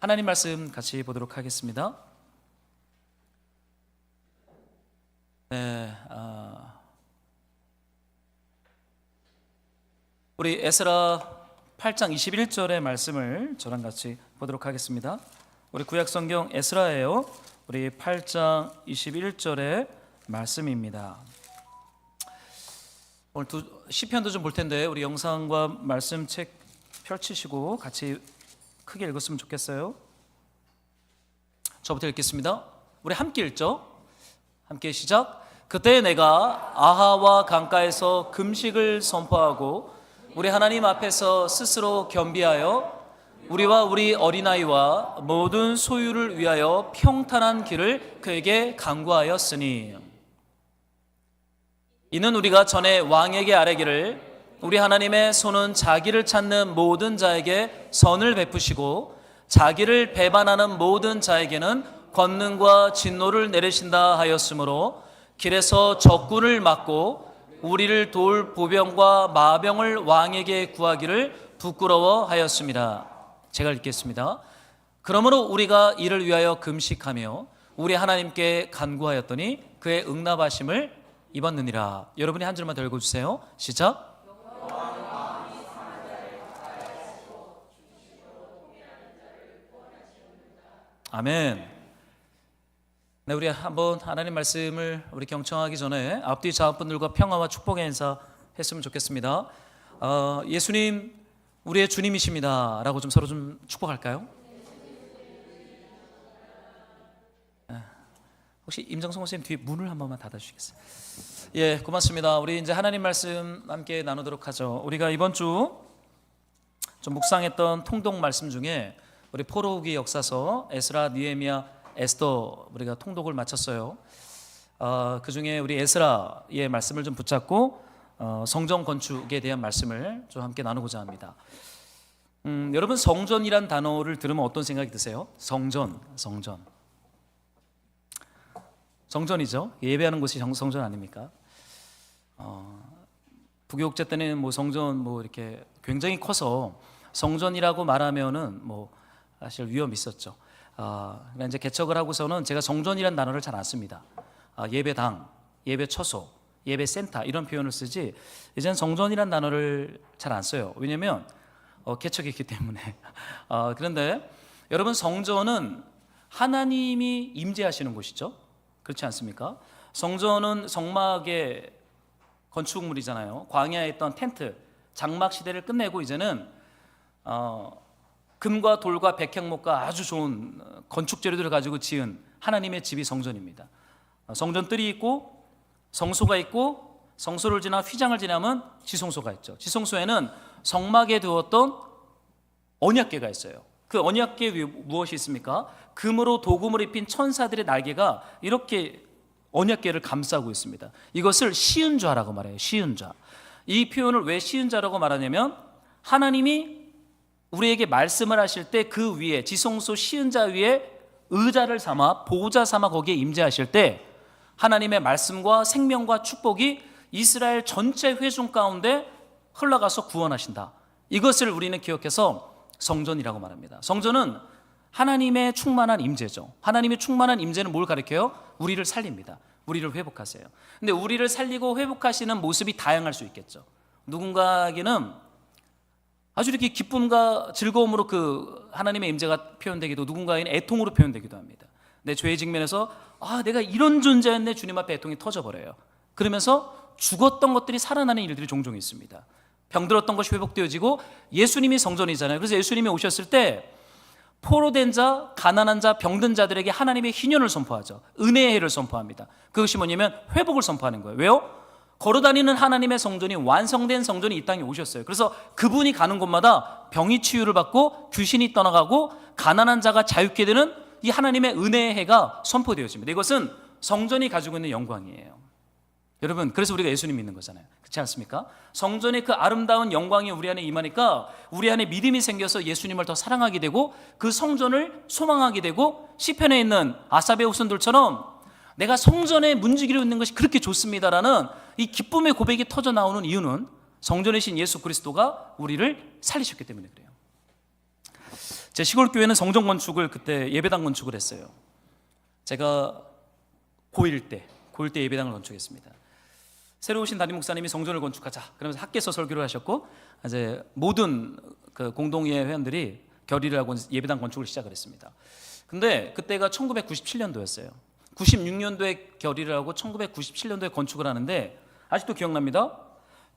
하나님 말씀 같이 보도록 하겠습니다. 우리 에스라 8장 21절의 말씀을 저랑 같이 보도록 하겠습니다. 우리 구약성경 에스라예요. 우리 8장 21절의 말씀입니다. 오늘 시편도 좀 볼 텐데 우리 영상과 말씀책 펼치시고 같이 크게 읽었으면 좋겠어요. 저부터 읽겠습니다. 우리 함께 읽죠. 함께 시작. 그때 내가 아하와 강가에서 금식을 선포하고 우리 하나님 앞에서 스스로 겸비하여 우리와 우리 어린아이와 모든 소유를 위하여 평탄한 길을 그에게 간구하였으니, 이는 우리가 전에 왕에게 아뢰기를 우리 하나님의 손은 자기를 찾는 모든 자에게 선을 베푸시고 자기를 배반하는 모든 자에게는 권능과 진노를 내리신다 하였으므로 길에서 적군을 막고 우리를 도울 보병과 마병을 왕에게 구하기를 부끄러워하였습니다. 제가 읽겠습니다. 그러므로 우리가 이를 위하여 금식하며 우리 하나님께 간구하였더니 그의 응답하심을 입었느니라. 여러분이 한 줄만 더 읽어주세요. 시작. 아멘. 네, 우리 한번 하나님 말씀을 우리 경청하기 전에 앞뒤 자분들과 평화와 축복의 인사 했으면 좋겠습니다. 예수님 우리의 주님이십니다 라고 좀 서로 좀 축복할까요? 혹시 임정성 선생님 뒤에 문을 한 번만 닫아주시겠어요? 예, 고맙습니다. 우리 이제 하나님 말씀 함께 나누도록 하죠. 우리가 이번 주 좀 묵상했던 통독 말씀 중에 우리 포로기 역사서, 에스라, 느헤미야, 에스더 우리가 통독을 마쳤어요. 그 중에 우리 에스라의 말씀을 좀 붙잡고 성전 건축에 대한 말씀을 좀 함께 나누고자 합니다. 여러분, 성전이란 단어를 들으면 어떤 생각이 드세요? 성전이죠. 예배하는 곳이 성전 아닙니까? 부교육제 때는 뭐 성전 뭐 이렇게 굉장히 커서 성전이라고 말하면은 뭐 사실 위험이 있었죠. 그러나 이제 개척을 하고서는 제가 성전이라는 단어를 잘 안 씁니다. 예배당, 예배처소, 예배센터 이런 표현을 쓰지 이제는 성전이라는 단어를 잘 안 써요. 왜냐하면 개척했기 때문에. 그런데 여러분, 성전은 하나님이 임재하시는 곳이죠. 그렇지 않습니까? 성전은 성막의 건축물이잖아요. 광야에 있던 텐트, 장막 시대를 끝내고 이제는 금과 돌과 백향목과 아주 좋은 건축 재료들을 가지고 지은 하나님의 집이 성전입니다. 성전 뜰이 있고 성소가 있고 성소를 지나 휘장을 지나면 지성소가 있죠. 지성소에는 성막에 두었던 언약궤가 있어요. 그 언약궤 위에 무엇이 있습니까? 금으로 도금을 입힌 천사들의 날개가 이렇게 언약궤를 감싸고 있습니다. 이것을 시은좌라고 말해요. 시은좌. 이 표현을 왜 시은좌라고 말하냐면 하나님이 우리에게 말씀을 하실 때 그 위에 지성소 시은좌 위에 의자를 삼아 보호자 삼아 거기에 임재하실 때 하나님의 말씀과 생명과 축복이 이스라엘 전체 회중 가운데 흘러가서 구원하신다. 이것을 우리는 기억해서 성전이라고 말합니다. 성전은 하나님의 충만한 임재죠. 하나님의 충만한 임재는 뭘 가리켜요? 우리를 살립니다. 우리를 회복하세요. 근데 우리를 살리고 회복하시는 모습이 다양할 수 있겠죠. 누군가에게는 아주 이렇게 기쁨과 즐거움으로 그 하나님의 임재가 표현되기도, 누군가에게는 애통으로 표현되기도 합니다. 내 죄의 직면에서 내가 이런 존재였네, 주님 앞에 애통이 터져버려요. 그러면서 죽었던 것들이 살아나는 일들이 종종 있습니다. 병들었던 것이 회복되어지고, 예수님이 성전이잖아요. 그래서 예수님이 오셨을 때 포로된 자, 가난한 자, 병든 자들에게 하나님의 희년을 선포하죠. 은혜의 해를 선포합니다. 그것이 뭐냐면 회복을 선포하는 거예요. 왜요? 걸어다니는 하나님의 성전이, 완성된 성전이 이 땅에 오셨어요. 그래서 그분이 가는 곳마다 병이 치유를 받고 귀신이 떠나가고 가난한 자가 자유케 되는 이 하나님의 은혜의 해가 선포되어집니다. 이것은 성전이 가지고 있는 영광이에요. 여러분, 그래서 우리가 예수님 믿는 거잖아요. 그렇지 않습니까? 성전의 그 아름다운 영광이 우리 안에 임하니까 우리 안에 믿음이 생겨서 예수님을 더 사랑하게 되고 그 성전을 소망하게 되고, 시편에 있는 아삽의 후손들처럼 내가 성전에 문지기로 있는 것이 그렇게 좋습니다라는 이 기쁨의 고백이 터져 나오는 이유는 성전의 신 예수 그리스도가 우리를 살리셨기 때문에 그래요. 제 시골 교회는 성전 건축을 그때 예배당 건축을 했어요. 제가 고1 때 예배당을 건축했습니다. 새로 오신 담임 목사님이 성전을 건축하자 그러면서 학계서 설교를 하셨고, 이제 모든 그 공동회 회원들이 결의를 하고 예배당 건축을 시작을 했습니다. 근데 그때가 1997년도였어요. 96년도에 결의를 하고 1997년도에 건축을 하는데, 아직도 기억납니다.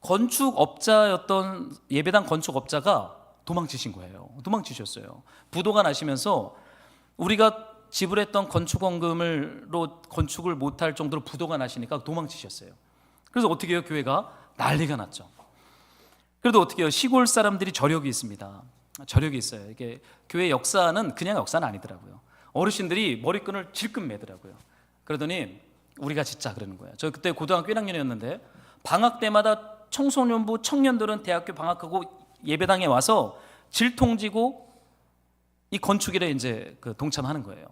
건축업자였던 예배당 건축업자가 도망치신 거예요. 도망치셨어요. 부도가 나시면서 우리가 지불했던 건축원금으로 건축을 못할 정도로 부도가 나시니까 도망치셨어요. 그래서 어떻게 해요? 교회가 난리가 났죠. 그래도 어떻게 해요? 시골 사람들이 저력이 있습니다. 저력이 있어요. 이게 교회 역사는 그냥 역사는 아니더라고요. 어르신들이 머리끈을 질끈 매더라고요. 그러더니 우리가 짓자 그러는 거예요. 저 그때 고등학교 1학년이었는데 방학 때마다 청소년부 청년들은 대학교 방학하고 예배당에 와서 질통지고 이 건축일에 이제 그 동참하는 거예요.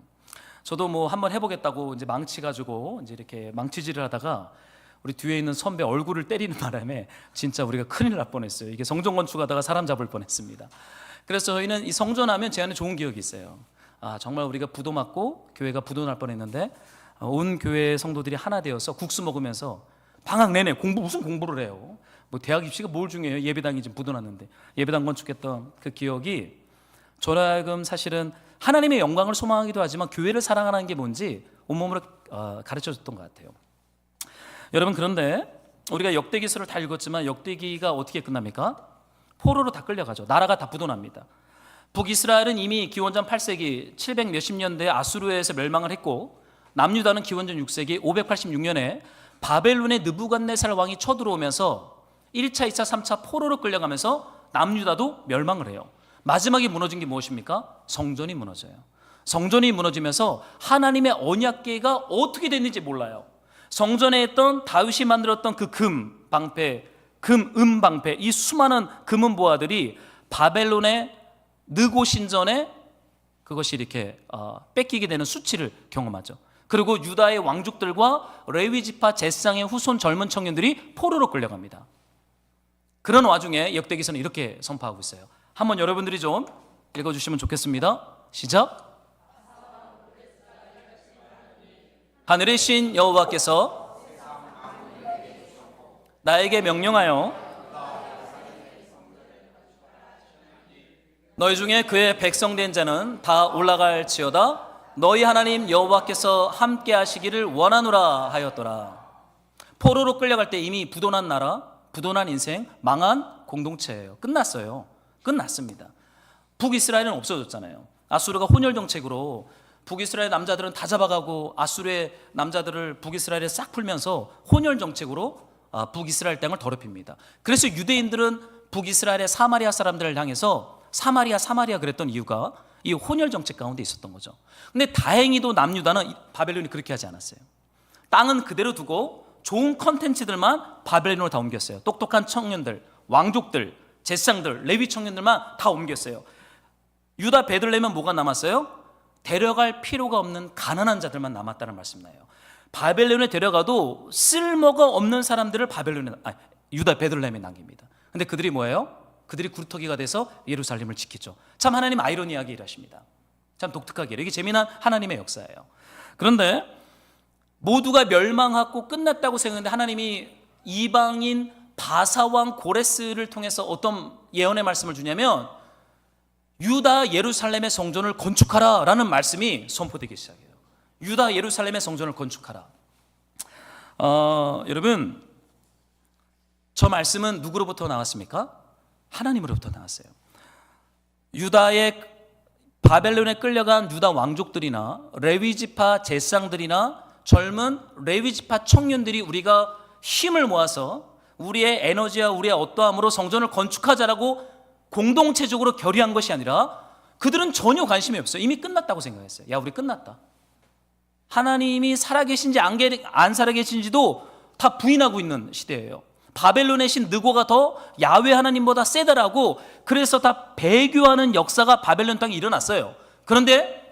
저도 뭐 한번 해보겠다고 이제 망치 가지고 이제 이렇게 망치질을 하다가 우리 뒤에 있는 선배 얼굴을 때리는 바람에 진짜 우리가 큰일 날 뻔했어요. 이게 성전 건축하다가 사람 잡을 뻔했습니다. 그래서 저희는 이 성전하면 제 안에 좋은 기억이 있어요. 아, 정말 우리가 부도 맞고 교회가 부도 날 뻔했는데 온 교회 성도들이 하나 되어서 국수 먹으면서 방학 내내 무슨 공부를 해요. 뭐 대학 입시가 뭘 중요해요. 예배당이 지금 부도 났는데 예배당 건축했던 그 기억이 저로 하여금 사실은 하나님의 영광을 소망하기도 하지만 교회를 사랑하는 게 뭔지 온몸으로 가르쳐줬던 것 같아요. 여러분, 그런데 우리가 역대기서를 다 읽었지만 역대기가 어떻게 끝납니까? 포로로 다 끌려가죠. 나라가 다 부도납니다. 북이스라엘은 이미 기원전 8세기 700 몇십 년대에 아수르에서 멸망을 했고, 남유다는 기원전 6세기 586년에 바벨론의 느부갓네살 왕이 쳐들어오면서 1차, 2차, 3차 포로로 끌려가면서 남유다도 멸망을 해요. 마지막에 무너진 게 무엇입니까? 성전이 무너져요. 성전이 무너지면서 하나님의 언약궤가 어떻게 됐는지 몰라요. 성전에 있던 다윗이 만들었던 그 금 방패, 방패, 이 수많은 금은 보화들이 바벨론의 느고 신전에 그것이 이렇게 뺏기게 되는 수치를 경험하죠. 그리고 유다의 왕족들과 레위 지파 제사장의 후손 젊은 청년들이 포로로 끌려갑니다. 그런 와중에 역대기서는 이렇게 선포하고 있어요. 한번 여러분들이 좀 읽어주시면 좋겠습니다. 시작. 하늘의 신 여호와께서 나에게 명령하여 너희 중에 그의 백성된 자는 다 올라갈지어다. 너희 하나님 여호와께서 함께 하시기를 원하노라 하였더라. 포로로 끌려갈 때 이미 부도난 나라, 부도난 인생, 망한 공동체예요. 끝났어요. 끝났습니다. 북이스라엘은 없어졌잖아요. 아수르가 혼혈 정책으로 북이스라엘 남자들은 다 잡아가고 아수르의 남자들을 북이스라엘에 싹 풀면서 혼혈 정책으로 북이스라엘 땅을 더럽힙니다. 그래서 유대인들은 북이스라엘의 사마리아 사람들을 향해서 사마리아 그랬던 이유가 이 혼혈 정책 가운데 있었던 거죠. 근데 다행히도 남유다는 바벨론이 그렇게 하지 않았어요. 땅은 그대로 두고 좋은 컨텐츠들만 바벨론으로 다 옮겼어요. 똑똑한 청년들, 왕족들, 제사장들, 레위 청년들만 다 옮겼어요. 유다 베들레헴은 뭐가 남았어요? 데려갈 필요가 없는 가난한 자들만 남았다는 말씀 나요. 바벨론에 데려가도 쓸모가 없는 사람들을 유다 베들레헴에 남깁니다. 근데 그들이 뭐예요? 그들이 구루터기가 돼서 예루살렘을 지키죠. 참 하나님 아이러니하게 일하십니다. 참 독특하게. 이게 재미난 하나님의 역사예요. 그런데 모두가 멸망하고 끝났다고 생각했는데 하나님이 이방인 바사왕 고레스를 통해서 어떤 예언의 말씀을 주냐면 유다 예루살렘의 성전을 건축하라 라는 말씀이 선포되기 시작해요. 유다 예루살렘의 성전을 건축하라. 여러분, 저 말씀은 누구로부터 나왔습니까? 하나님으로부터 나왔어요. 유다의 바벨론에 끌려간 유다 왕족들이나 레위지파 제사장들이나 젊은 레위지파 청년들이 우리가 힘을 모아서 우리의 에너지와 우리의 어떠함으로 성전을 건축하자라고 공동체적으로 결의한 것이 아니라 그들은 전혀 관심이 없어요. 이미 끝났다고 생각했어요. 야, 우리 끝났다. 하나님이 살아계신지 안 살아계신지도 다 부인하고 있는 시대예요. 바벨론의 신 느고가 더 야훼 하나님보다 세다라고 그래서 다 배교하는 역사가 바벨론 땅에 일어났어요. 그런데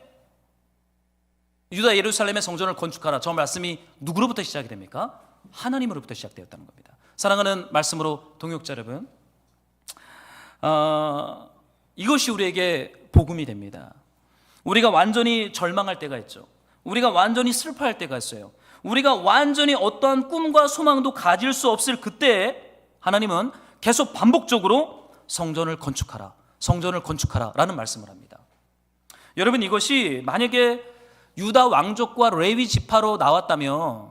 유다 예루살렘의 성전을 건축하라. 저 말씀이 누구로부터 시작이 됩니까? 하나님으로부터 시작되었다는 겁니다. 사랑하는 말씀으로 동역자 여러분, 이것이 우리에게 복음이 됩니다. 우리가 완전히 절망할 때가 있죠. 우리가 완전히 슬퍼할 때가 있어요. 우리가 완전히 어떠한 꿈과 소망도 가질 수 없을 그때 하나님은 계속 반복적으로 성전을 건축하라, 성전을 건축하라 라는 말씀을 합니다. 여러분, 이것이 만약에 유다 왕족과 레위 지파로 나왔다면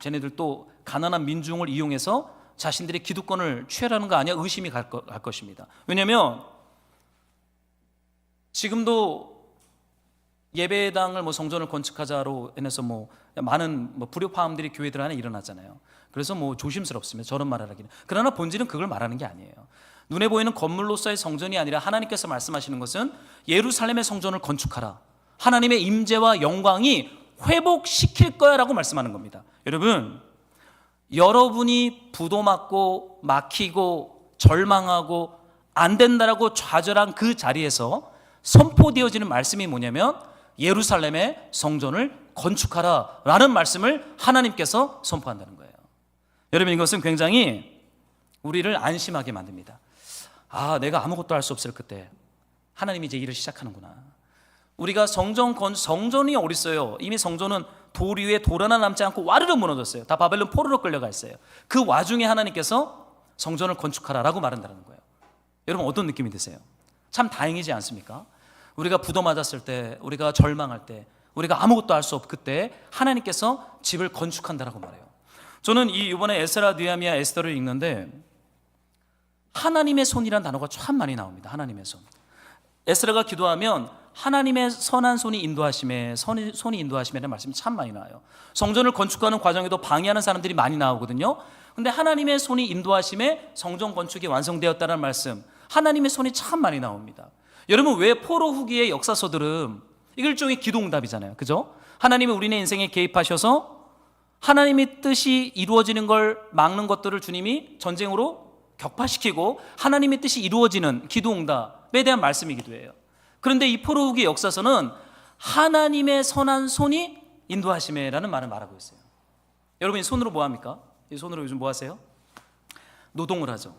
쟤네들 또 가난한 민중을 이용해서 자신들의 기득권을 취하라는 거 아니야? 의심이 갈 것입니다. 왜냐하면 지금도 예배당을 성전을 건축하자로 인해서 많은 불효파음들이 교회들 안에 일어나잖아요. 그래서 조심스럽습니다. 저런 말을 하기는. 그러나 본질은 그걸 말하는 게 아니에요. 눈에 보이는 건물로서의 성전이 아니라 하나님께서 말씀하시는 것은 예루살렘의 성전을 건축하라. 하나님의 임재와 영광이 회복시킬 거야 라고 말씀하는 겁니다. 여러분이 부도 맞고 막히고 절망하고 안 된다라고 좌절한 그 자리에서 선포되어지는 말씀이 뭐냐면 예루살렘의 성전을 건축하라 라는 말씀을 하나님께서 선포한다는 거예요. 여러분, 이것은 굉장히 우리를 안심하게 만듭니다. 내가 아무것도 할 수 없을 그때 하나님이 이제 일을 시작하는구나. 우리가 성전이 어디 있어요? 이미 성전은 돌 위에 돌 하나 남지 않고 와르르 무너졌어요. 다 바벨론 포로로 끌려가 있어요. 그 와중에 하나님께서 성전을 건축하라 라고 말한다는 거예요. 여러분, 어떤 느낌이 드세요? 참 다행이지 않습니까? 우리가 부도 맞았을 때, 우리가 절망할 때, 우리가 아무것도 할 수 없을 그때 하나님께서 집을 건축한다라고 말해요. 저는 이번에 에스라, 느헤미야, 에스더를 읽는데 하나님의 손이라는 단어가 참 많이 나옵니다. 하나님의 손. 에스라가 기도하면 하나님의 선한 손이 인도하심에, 손이 인도하심에라는 말씀이 참 많이 나와요. 성전을 건축하는 과정에도 방해하는 사람들이 많이 나오거든요. 근데 하나님의 손이 인도하심에 성전 건축이 완성되었다는 말씀, 하나님의 손이 참 많이 나옵니다. 여러분, 왜 포로 후기의 역사서들은 이게 일종의 기도응답이잖아요. 그죠? 하나님이 우리네 인생에 개입하셔서 하나님의 뜻이 이루어지는 걸 막는 것들을 주님이 전쟁으로 격파시키고 하나님의 뜻이 이루어지는 기도응답에 대한 말씀이기도 해요. 그런데 이 포로 후기 역사서는 하나님의 선한 손이 인도하심에라는 말을 말하고 있어요. 여러분, 이 손으로 뭐 합니까? 이 손으로 요즘 뭐 하세요? 노동을 하죠.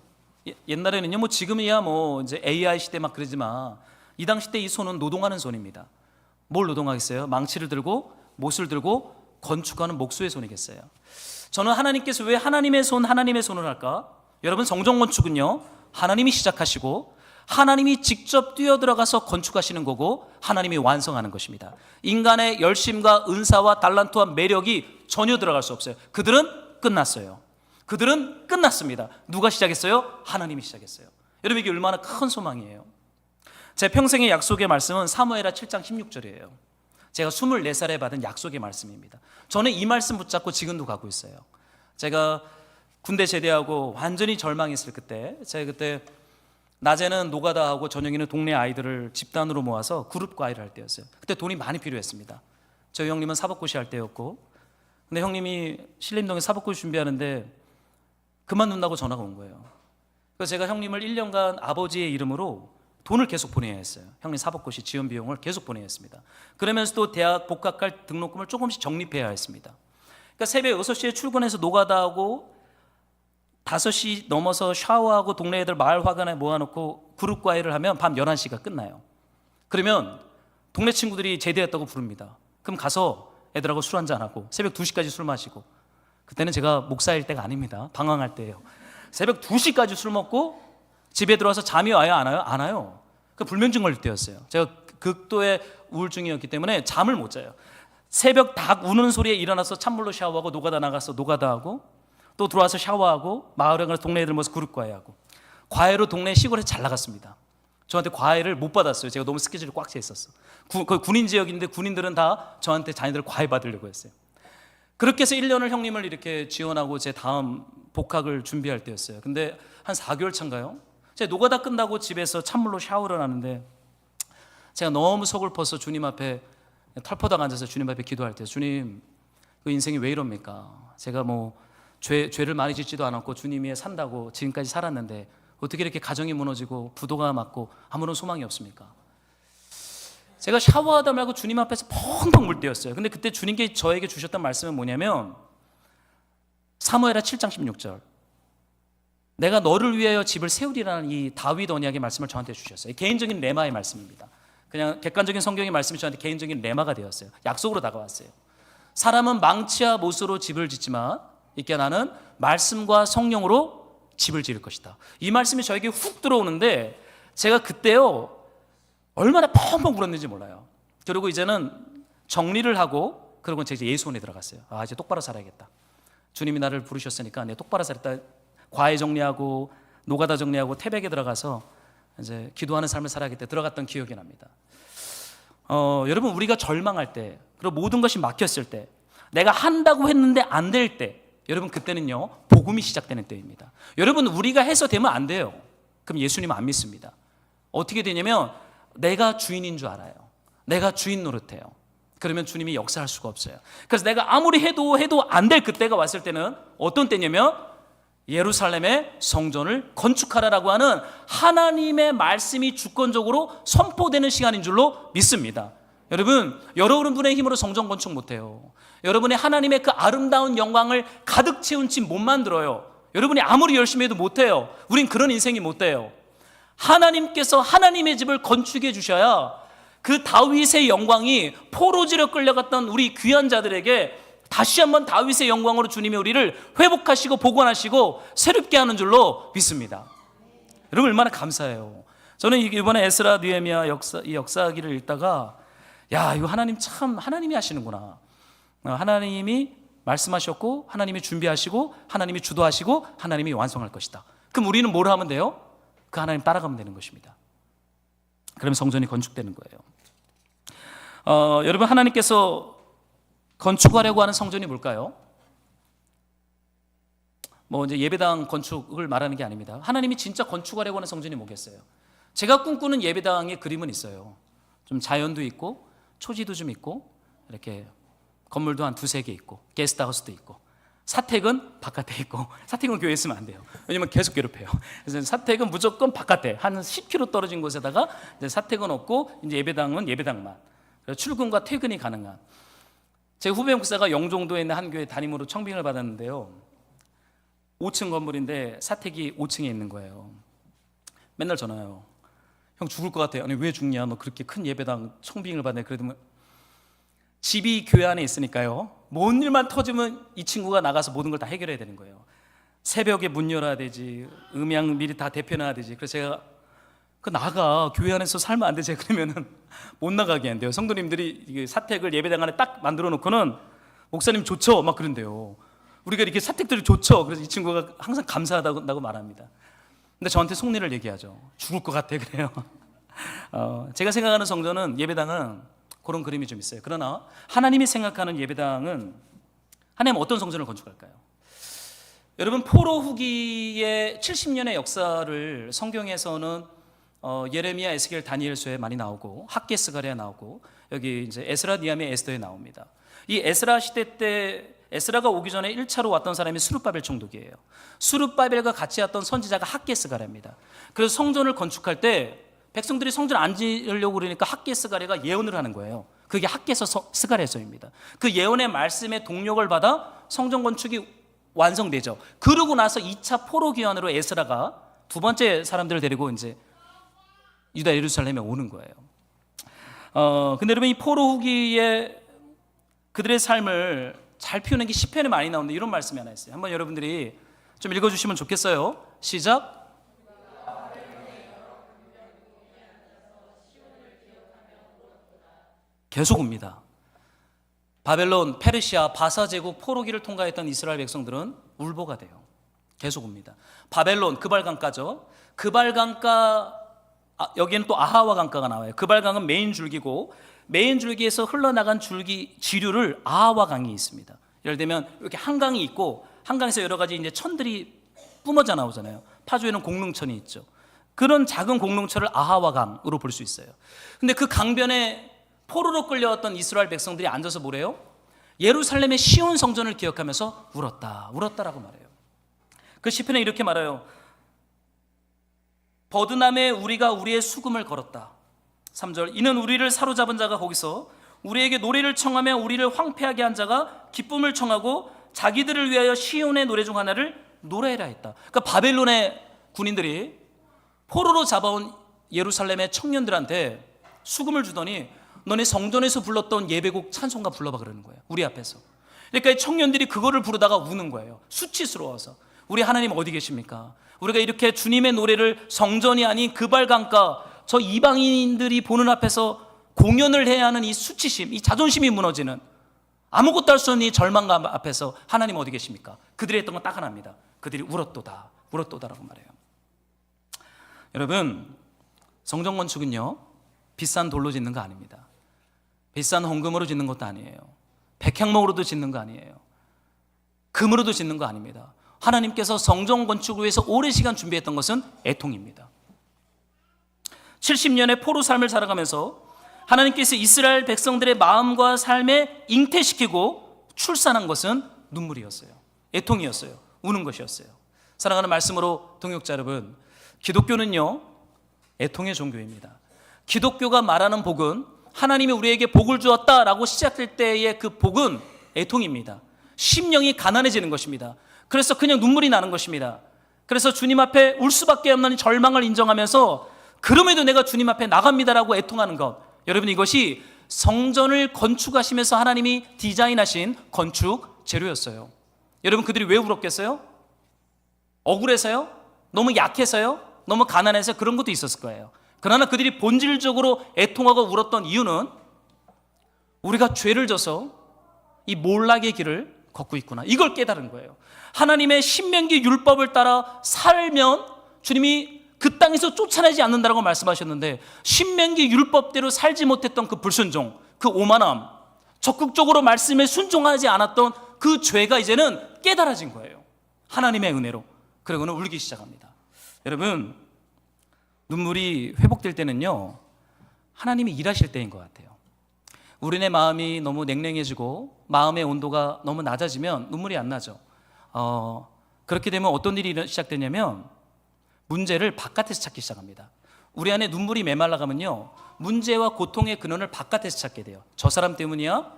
옛날에는요, 지금이야 이제 AI 시대 막 그러지만 이 당시 때 이 손은 노동하는 손입니다. 뭘 노동하겠어요? 망치를 들고 못을 들고 건축하는 목수의 손이겠어요. 저는 하나님께서 왜 하나님의 손을 할까? 여러분, 성전 건축은요, 하나님이 시작하시고 하나님이 직접 뛰어들어가서 건축하시는 거고 하나님이 완성하는 것입니다. 인간의 열심과 은사와 달란트와 매력이 전혀 들어갈 수 없어요. 그들은 끝났어요. 그들은 끝났습니다. 누가 시작했어요? 하나님이 시작했어요. 여러분, 이게 얼마나 큰 소망이에요. 제 평생의 약속의 말씀은 사무엘하 7장 16절이에요. 제가 24살에 받은 약속의 말씀입니다. 저는 이 말씀 붙잡고 지금도 가고 있어요. 제가 군대 제대하고 완전히 절망했을 그때, 제가 그때 낮에는 노가다 하고 저녁에는 동네 아이들을 집단으로 모아서 그룹 과외를 할 때였어요. 그때 돈이 많이 필요했습니다. 저희 형님은 사법고시 할 때였고, 근데 형님이 신림동에 사법고시 준비하는데 그만둔다고 전화가 온 거예요. 그래서 제가 형님을 1년간 아버지의 이름으로 돈을 계속 보내야 했어요. 형님 사법고시 지원 비용을 계속 보내야 했습니다. 그러면서 또 대학 복학할 등록금을 조금씩 적립해야 했습니다. 그러니까 새벽 6시에 출근해서 노가다하고 5시 넘어서 샤워하고 동네 애들 마을 화관에 모아놓고 그룹 과외를 하면 밤 11시가 끝나요. 그러면 동네 친구들이 제대했다고 부릅니다. 그럼 가서 애들하고 술 한잔하고 새벽 2시까지 술 마시고, 그때는 제가 목사일 때가 아닙니다. 방황할 때예요. 새벽 2시까지 술 먹고 집에 들어와서 잠이 와요? 안 와요? 안 와요. 그 불면증 걸릴 때였어요. 제가 극도의 우울증이었기 때문에 잠을 못 자요. 새벽 닭 우는 소리에 일어나서 찬물로 샤워하고 노가다 나가서 노가다하고 또 들어와서 샤워하고 마을에 가서 동네 애들 모여서 그룹 과외하고, 과외로 동네 시골에 잘 나갔습니다. 저한테 과외를 못 받았어요. 제가 너무 스케줄이 꽉 차 있었어. 거기 군인 지역인데 군인들은 다 저한테 자기들 과외 받으려고 했어요. 그렇게 해서 1년을 형님을 이렇게 지원하고 제 다음 복학을 준비할 때였어요. 근데 한 4개월 차인가요? 제가 노가다 끝나고 집에서 찬물로 샤워를 하는데 제가 너무 서글퍼서 주님 앞에 털포닥 앉아서 주님 앞에 기도할 때, 주님, 그 인생이 왜 이럽니까? 제가 죄를 많이 짓지도 않았고 주님이 산다고 지금까지 살았는데 어떻게 이렇게 가정이 무너지고 부도가 맞고 아무런 소망이 없습니까? 제가 샤워하다 말고 주님 앞에서 펑펑 물 때였어요. 근데 그때 주님께 저에게 주셨던 말씀은 뭐냐면 사무엘하 7장 16절, 내가 너를 위하여 집을 세우리라는 이 다윗 언약의 말씀을 저한테 주셨어요. 개인적인 레마의 말씀입니다. 그냥 객관적인 성경의 말씀이 저한테 개인적인 레마가 되었어요. 약속으로 다가왔어요. 사람은 망치와 못으로 집을 짓지만 이게 나는 말씀과 성령으로 집을 지을 것이다. 이 말씀이 저에게 훅 들어오는데 제가 그때요 얼마나 펑펑 울었는지 몰라요. 그리고 이제는 정리를 하고 그리고 제가 예수원에 들어갔어요. 이제 똑바로 살아야겠다. 주님이 나를 부르셨으니까 내 똑바로 살았다. 과외 정리하고 노가다 정리하고 태백에 들어가서 이제 기도하는 삶을 살아야겠다. 들어갔던 기억이 납니다. 여러분 우리가 절망할 때 그리고 모든 것이 막혔을 때 내가 한다고 했는데 안 될 때 여러분 그때는요 복음이 시작되는 때입니다. 여러분 우리가 해서 되면 안 돼요. 그럼 예수님 안 믿습니다. 어떻게 되냐면 내가 주인인 줄 알아요. 내가 주인 노릇해요. 그러면 주님이 역사할 수가 없어요. 그래서 내가 아무리 해도 안 될 그때가 왔을 때는 어떤 때냐면 예루살렘의 성전을 건축하라라고 하는 하나님의 말씀이 주권적으로 선포되는 시간인 줄로 믿습니다. 여러분의 힘으로 성전 건축 못해요. 여러분의 하나님의 그 아름다운 영광을 가득 채운 집 못 만들어요. 여러분이 아무리 열심히 해도 못해요. 우린 그런 인생이 못 돼요. 하나님께서 하나님의 집을 건축해 주셔야 그 다윗의 영광이 포로지로 끌려갔던 우리 귀한 자들에게 다시 한번 다윗의 영광으로 주님이 우리를 회복하시고 복원하시고 새롭게 하는 줄로 믿습니다. 여러분 얼마나 감사해요. 저는 이번에 에스라 느헤미야 이 역사기를 읽다가 이거 하나님 참 하나님이 하시는구나. 하나님이 말씀하셨고 하나님이 준비하시고 하나님이 주도하시고 하나님이 완성할 것이다. 그럼 우리는 뭘 하면 돼요? 그 하나님 따라가면 되는 것입니다. 그러면 성전이 건축되는 거예요. 여러분 하나님께서 건축하려고 하는 성전이 뭘까요? 이제 예배당 건축을 말하는 게 아닙니다. 하나님이 진짜 건축하려고 하는 성전이 뭐겠어요? 제가 꿈꾸는 예배당의 그림은 있어요. 좀 자연도 있고 초지도 좀 있고 이렇게 건물도 한 두세 개 있고 게스트하우스도 있고 사택은 바깥에 있고 사택은 교회에 있으면 안 돼요. 왜냐면 계속 괴롭혀요. 그래서 사택은 무조건 바깥에 한 10km 떨어진 곳에다가 이제 사택은 없고 이제 예배당은 예배당만 출근과 퇴근이 가능한. 제 후배 목사가 영종도에 있는 한 교회 담임으로 청빙을 받았는데요. 5층 건물인데 사택이 5층에 있는 거예요. 맨날 전화해요. 형 죽을 것 같아요. 아니 왜 죽냐? 너 그렇게 큰 예배당 청빙을 받네. 그래도 집이 교회 안에 있으니까요. 뭔 일만 터지면 이 친구가 나가서 모든 걸 다 해결해야 되는 거예요. 새벽에 문 열어야 되지. 음향 미리 다 대표놔야 되지. 그래서 제가 나가 교회 안에서 살면 안 되지. 그러면은 못 나가게 한대요. 성도님들이 사택을 예배당 안에 딱 만들어 놓고는 목사님 좋죠? 막 그런데요. 우리가 이렇게 사택들이 좋죠. 그래서 이 친구가 항상 감사하다고 말합니다. 근데 저한테 속내를 얘기하죠. 죽을 것 같아 그래요. 제가 생각하는 성전은 예배당은 그런 그림이 좀 있어요. 그러나 하나님이 생각하는 예배당은 하나님 어떤 성전을 건축할까요? 여러분 포로 후기의 70년의 역사를 성경에서는 예레미야, 에스겔, 다니엘서에 많이 나오고 학개스가랴 나오고 여기 이제 에스라, 니하미야, 에스더에 나옵니다. 이 에스라 시대 때 에스라가 오기 전에 1차로 왔던 사람이 스룹바벨 총독이에요. 스룹바벨과 같이 왔던 선지자가 학개스가랴입니다. 그래서 성전을 건축할 때 백성들이 성전 안 지으려고 그러니까 학개스가랴가 예언을 하는 거예요. 그게 학개스가랴서입니다. 그 예언의 말씀에 동력을 받아 성전 건축이 완성되죠. 그러고 나서 2차 포로 귀환으로 에스라가 두 번째 사람들을 데리고 이제 유다 예루살렘에 오는 거예요. 근데 여러분 이 포로 후기에 그들의 삶을 잘 피우는 게 시편에 많이 나오는데 이런 말씀이 하나 있어요. 한번 여러분들이 좀 읽어주시면 좋겠어요. 시작. 계속 옵니다. 바벨론, 페르시아, 바사 제국, 포로기를 통과했던 이스라엘 백성들은 울보가 돼요. 계속 옵니다. 바벨론, 그발강가죠. 그발강가 여기에는 또 아하와 강가가 나와요. 그발강은 메인 줄기고 메인 줄기에서 흘러나간 줄기 지류를 아하와 강이 있습니다. 예를 들면 이렇게 한강이 있고 한강에서 여러 가지 이제 천들이 뿜어져 나오잖아요. 파주에는 공릉천이 있죠. 그런 작은 공릉천을 아하와 강으로 볼 수 있어요. 근데 그 강변에 포로로 끌려왔던 이스라엘 백성들이 앉아서 뭐래요? 예루살렘의 시온 성전을 기억하면서 울었다라고 말해요. 그 시편에 이렇게 말해요. 버드남에 우리가 우리의 수금을 걸었다. 3절 이는 우리를 사로잡은 자가 거기서 우리에게 노래를 청하며 우리를 황폐하게 한 자가 기쁨을 청하고 자기들을 위하여 시온의 노래 중 하나를 노래해라 했다. 그러니까 바벨론의 군인들이 포로로 잡아온 예루살렘의 청년들한테 수금을 주더니 너네 성전에서 불렀던 예배곡 찬송가 불러봐 그러는 거예요. 우리 앞에서. 그러니까 이 청년들이 그거를 부르다가 우는 거예요. 수치스러워서. 우리 하나님 어디 계십니까? 우리가 이렇게 주님의 노래를 성전이 아닌 그발강가 저 이방인들이 보는 앞에서 공연을 해야 하는 이 수치심, 이 자존심이 무너지는 아무것도 할 수 없는 이 절망감 앞에서 하나님 어디 계십니까? 그들이 했던 건 딱 하나입니다. 그들이 울었도다라고 말해요. 여러분, 성전 건축은요 비싼 돌로 짓는 거 아닙니다. 비싼 헌금으로 짓는 것도 아니에요. 백향목으로도 짓는 거 아니에요. 금으로도 짓는 거 아닙니다. 하나님께서 성전 건축을 위해서 오랜 시간 준비했던 것은 애통입니다. 70년의 포로 삶을 살아가면서 하나님께서 이스라엘 백성들의 마음과 삶에 잉태시키고 출산한 것은 눈물이었어요. 애통이었어요. 우는 것이었어요. 사랑하는 말씀으로 동역자 여러분, 기독교는요 애통의 종교입니다. 기독교가 말하는 복은 하나님이 우리에게 복을 주었다라고 시작될 때의 그 복은 애통입니다. 심령이 가난해지는 것입니다. 그래서 그냥 눈물이 나는 것입니다. 그래서 주님 앞에 울 수밖에 없는 절망을 인정하면서 그럼에도 내가 주님 앞에 나갑니다라고 애통하는 것, 여러분 이것이 성전을 건축하시면서 하나님이 디자인하신 건축 재료였어요. 여러분 그들이 왜 울었겠어요? 억울해서요? 너무 약해서요? 너무 가난해서 그런 것도 있었을 거예요. 그러나 그들이 본질적으로 애통하고 울었던 이유는 우리가 죄를 져서 이 몰락의 길을 걷고 있구나, 이걸 깨달은 거예요. 하나님의 신명기 율법을 따라 살면 주님이 그 땅에서 쫓아내지 않는다라고 말씀하셨는데, 신명기 율법대로 살지 못했던 그 불순종, 그 오만함, 적극적으로 말씀에 순종하지 않았던 그 죄가 이제는 깨달아진 거예요. 하나님의 은혜로. 그리고는 울기 시작합니다. 여러분, 눈물이 회복될 때는요 하나님이 일하실 때인 것 같아요. 우리네 마음이 너무 냉랭해지고 마음의 온도가 너무 낮아지면 눈물이 안 나죠. 그렇게 되면 어떤 일이 시작되냐면 문제를 바깥에서 찾기 시작합니다. 우리 안에 눈물이 메말라가면요 문제와 고통의 근원을 바깥에서 찾게 돼요. 저 사람 때문이야?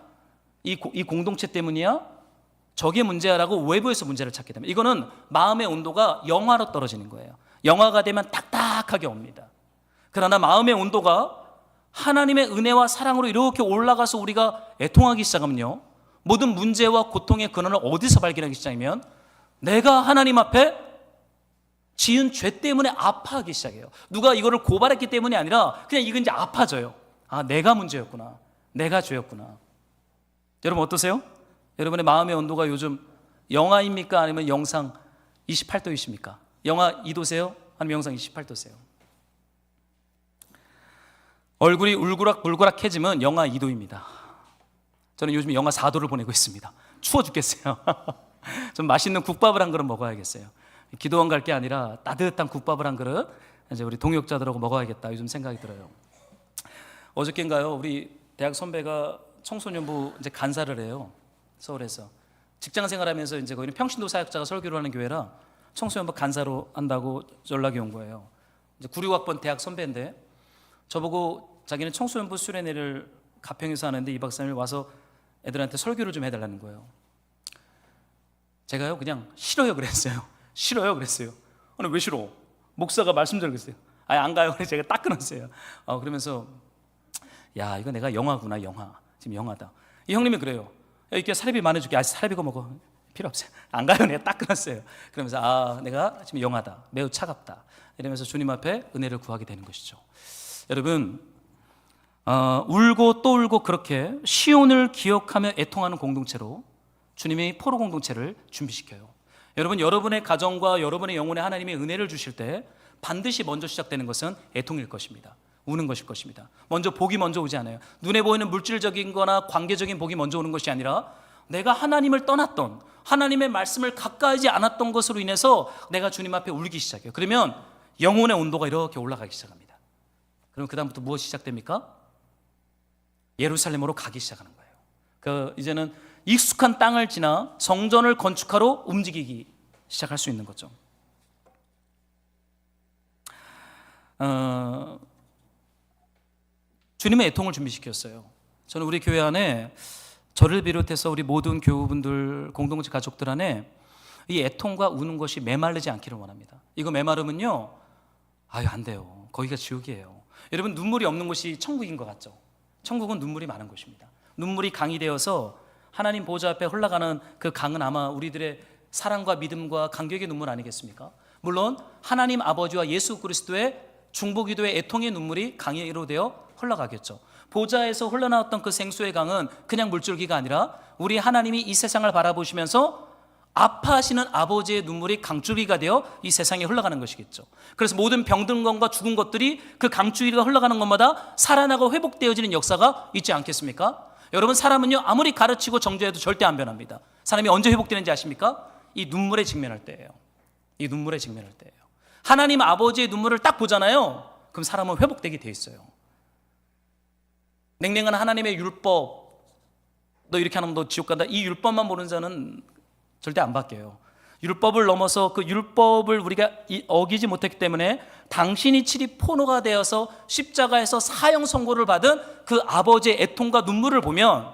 이 공동체 때문이야? 저게 문제야라고 외부에서 문제를 찾게 됩니다. 이거는 마음의 온도가 영하로 떨어지는 거예요. 영하가 되면 딱딱하게 옵니다. 그러나 마음의 온도가 하나님의 은혜와 사랑으로 이렇게 올라가서 우리가 애통하기 시작하면요 모든 문제와 고통의 근원을 어디서 발견하기 시작하면 내가 하나님 앞에 지은 죄 때문에 아파하기 시작해요. 누가 이거를 고발했기 때문이 아니라 그냥 이건 이제 아파져요. 아, 내가 문제였구나, 내가 죄였구나. 여러분 어떠세요? 여러분의 마음의 온도가 요즘 영하입니까? 아니면 영상 28도이십니까? 영하 2도세요? 아니면 영상 28도세요? 얼굴이 울그락불그락해지면 영하 2도입니다. 저는 요즘 영하 4도를 보내고 있습니다. 추워 죽겠어요. 좀 맛있는 국밥을 한 그릇 먹어야겠어요. 기도원 갈 게 아니라 따뜻한 국밥을 한 그릇 이제 우리 동역자들하고 먹어야겠다 요즘 생각이 들어요. 어저께인가요? 우리 대학 선배가 청소년부 이제 간사를 해요. 서울에서 직장 생활하면서 이제 거기는 평신도 사역자가 설교를 하는 교회라 청소년부 간사로 한다고 연락이 온 거예요. 이제 96학번 대학 선배인데 저보고 자기는 청소년부 수련회를 가평에서 하는데 2박 3일 와서 애들한테 설교를 좀 해달라는 거예요. 제가요 그냥 싫어요 그랬어요. 싫어요 그랬어요. 아니 왜 싫어? 목사가 말씀드리고 그랬어요. 아니 안 가요. 그래서 제가 딱 끊었어요. 그러면서 야 이거 내가 영화구나, 영화. 지금 영화다. 이 형님이 그래요. 야, 이렇게 사례비 많아줄게. 아 사례비 거 먹어. 필요 없어요. 안 가요. 내가 딱 끊었어요. 그러면서 아 내가 지금 영하다, 매우 차갑다 이러면서 주님 앞에 은혜를 구하게 되는 것이죠. 여러분 울고 또 울고 그렇게 시온을 기억하며 애통하는 공동체로 주님이 포로 공동체를 준비시켜요. 여러분 여러분의 가정과 여러분의 영혼에 하나님의 은혜를 주실 때 반드시 먼저 시작되는 것은 애통일 것입니다. 우는 것일 것입니다. 먼저 복이 먼저 오지 않아요. 눈에 보이는 물질적인 거나 관계적인 복이 먼저 오는 것이 아니라 내가 하나님을 떠났던, 하나님의 말씀을 가까이지 않았던 것으로 인해서 내가 주님 앞에 울기 시작해요. 그러면 영혼의 온도가 이렇게 올라가기 시작합니다. 그럼 그 다음부터 무엇이 시작됩니까? 예루살렘으로 가기 시작하는 거예요. 이제는 익숙한 땅을 지나 성전을 건축하러 움직이기 시작할 수 있는 거죠. 주님의 애통을 준비시켰어요. 저는 우리 교회 안에 저를 비롯해서 우리 모든 교우분들, 공동체 가족들 안에 이 애통과 우는 것이 메마르지 않기를 원합니다. 이거 메마르면요, 안 돼요. 거기가 지옥이에요. 여러분, 눈물이 없는 곳이 천국인 것 같죠? 천국은 눈물이 많은 곳입니다. 눈물이 강이 되어서 하나님 보좌 앞에 흘러가는 그 강은 아마 우리들의 사랑과 믿음과 감격의 눈물 아니겠습니까? 물론 하나님 아버지와 예수 그리스도의 중보기도의 애통의 눈물이 강으로 되어 흘러가겠죠. 보좌에서 흘러나왔던 그 생수의 강은 그냥 물줄기가 아니라 우리 하나님이 이 세상을 바라보시면서 아파하시는 아버지의 눈물이 강줄기가 되어 이 세상에 흘러가는 것이겠죠. 그래서 모든 병든 것과 죽은 것들이 그 강줄기가 흘러가는 것마다 살아나고 회복되어지는 역사가 있지 않겠습니까? 여러분, 사람은요, 아무리 가르치고 정죄해도 절대 안 변합니다. 사람이 언제 회복되는지 아십니까? 이 눈물에 직면할 때예요. 이 눈물에 직면할 때예요. 하나님 아버지의 눈물을 딱 보잖아요. 그럼 사람은 회복되게 돼 있어요. 냉랭한 하나님의 율법, 너 이렇게 하면 너 지옥 간다, 이 율법만 모르는 자는 절대 안 바뀌어요. 율법을 넘어서 그 율법을 우리가 어기지 못했기 때문에 당신이 칠이 포로가 되어서 십자가에서 사형 선고를 받은 그 아버지의 애통과 눈물을 보면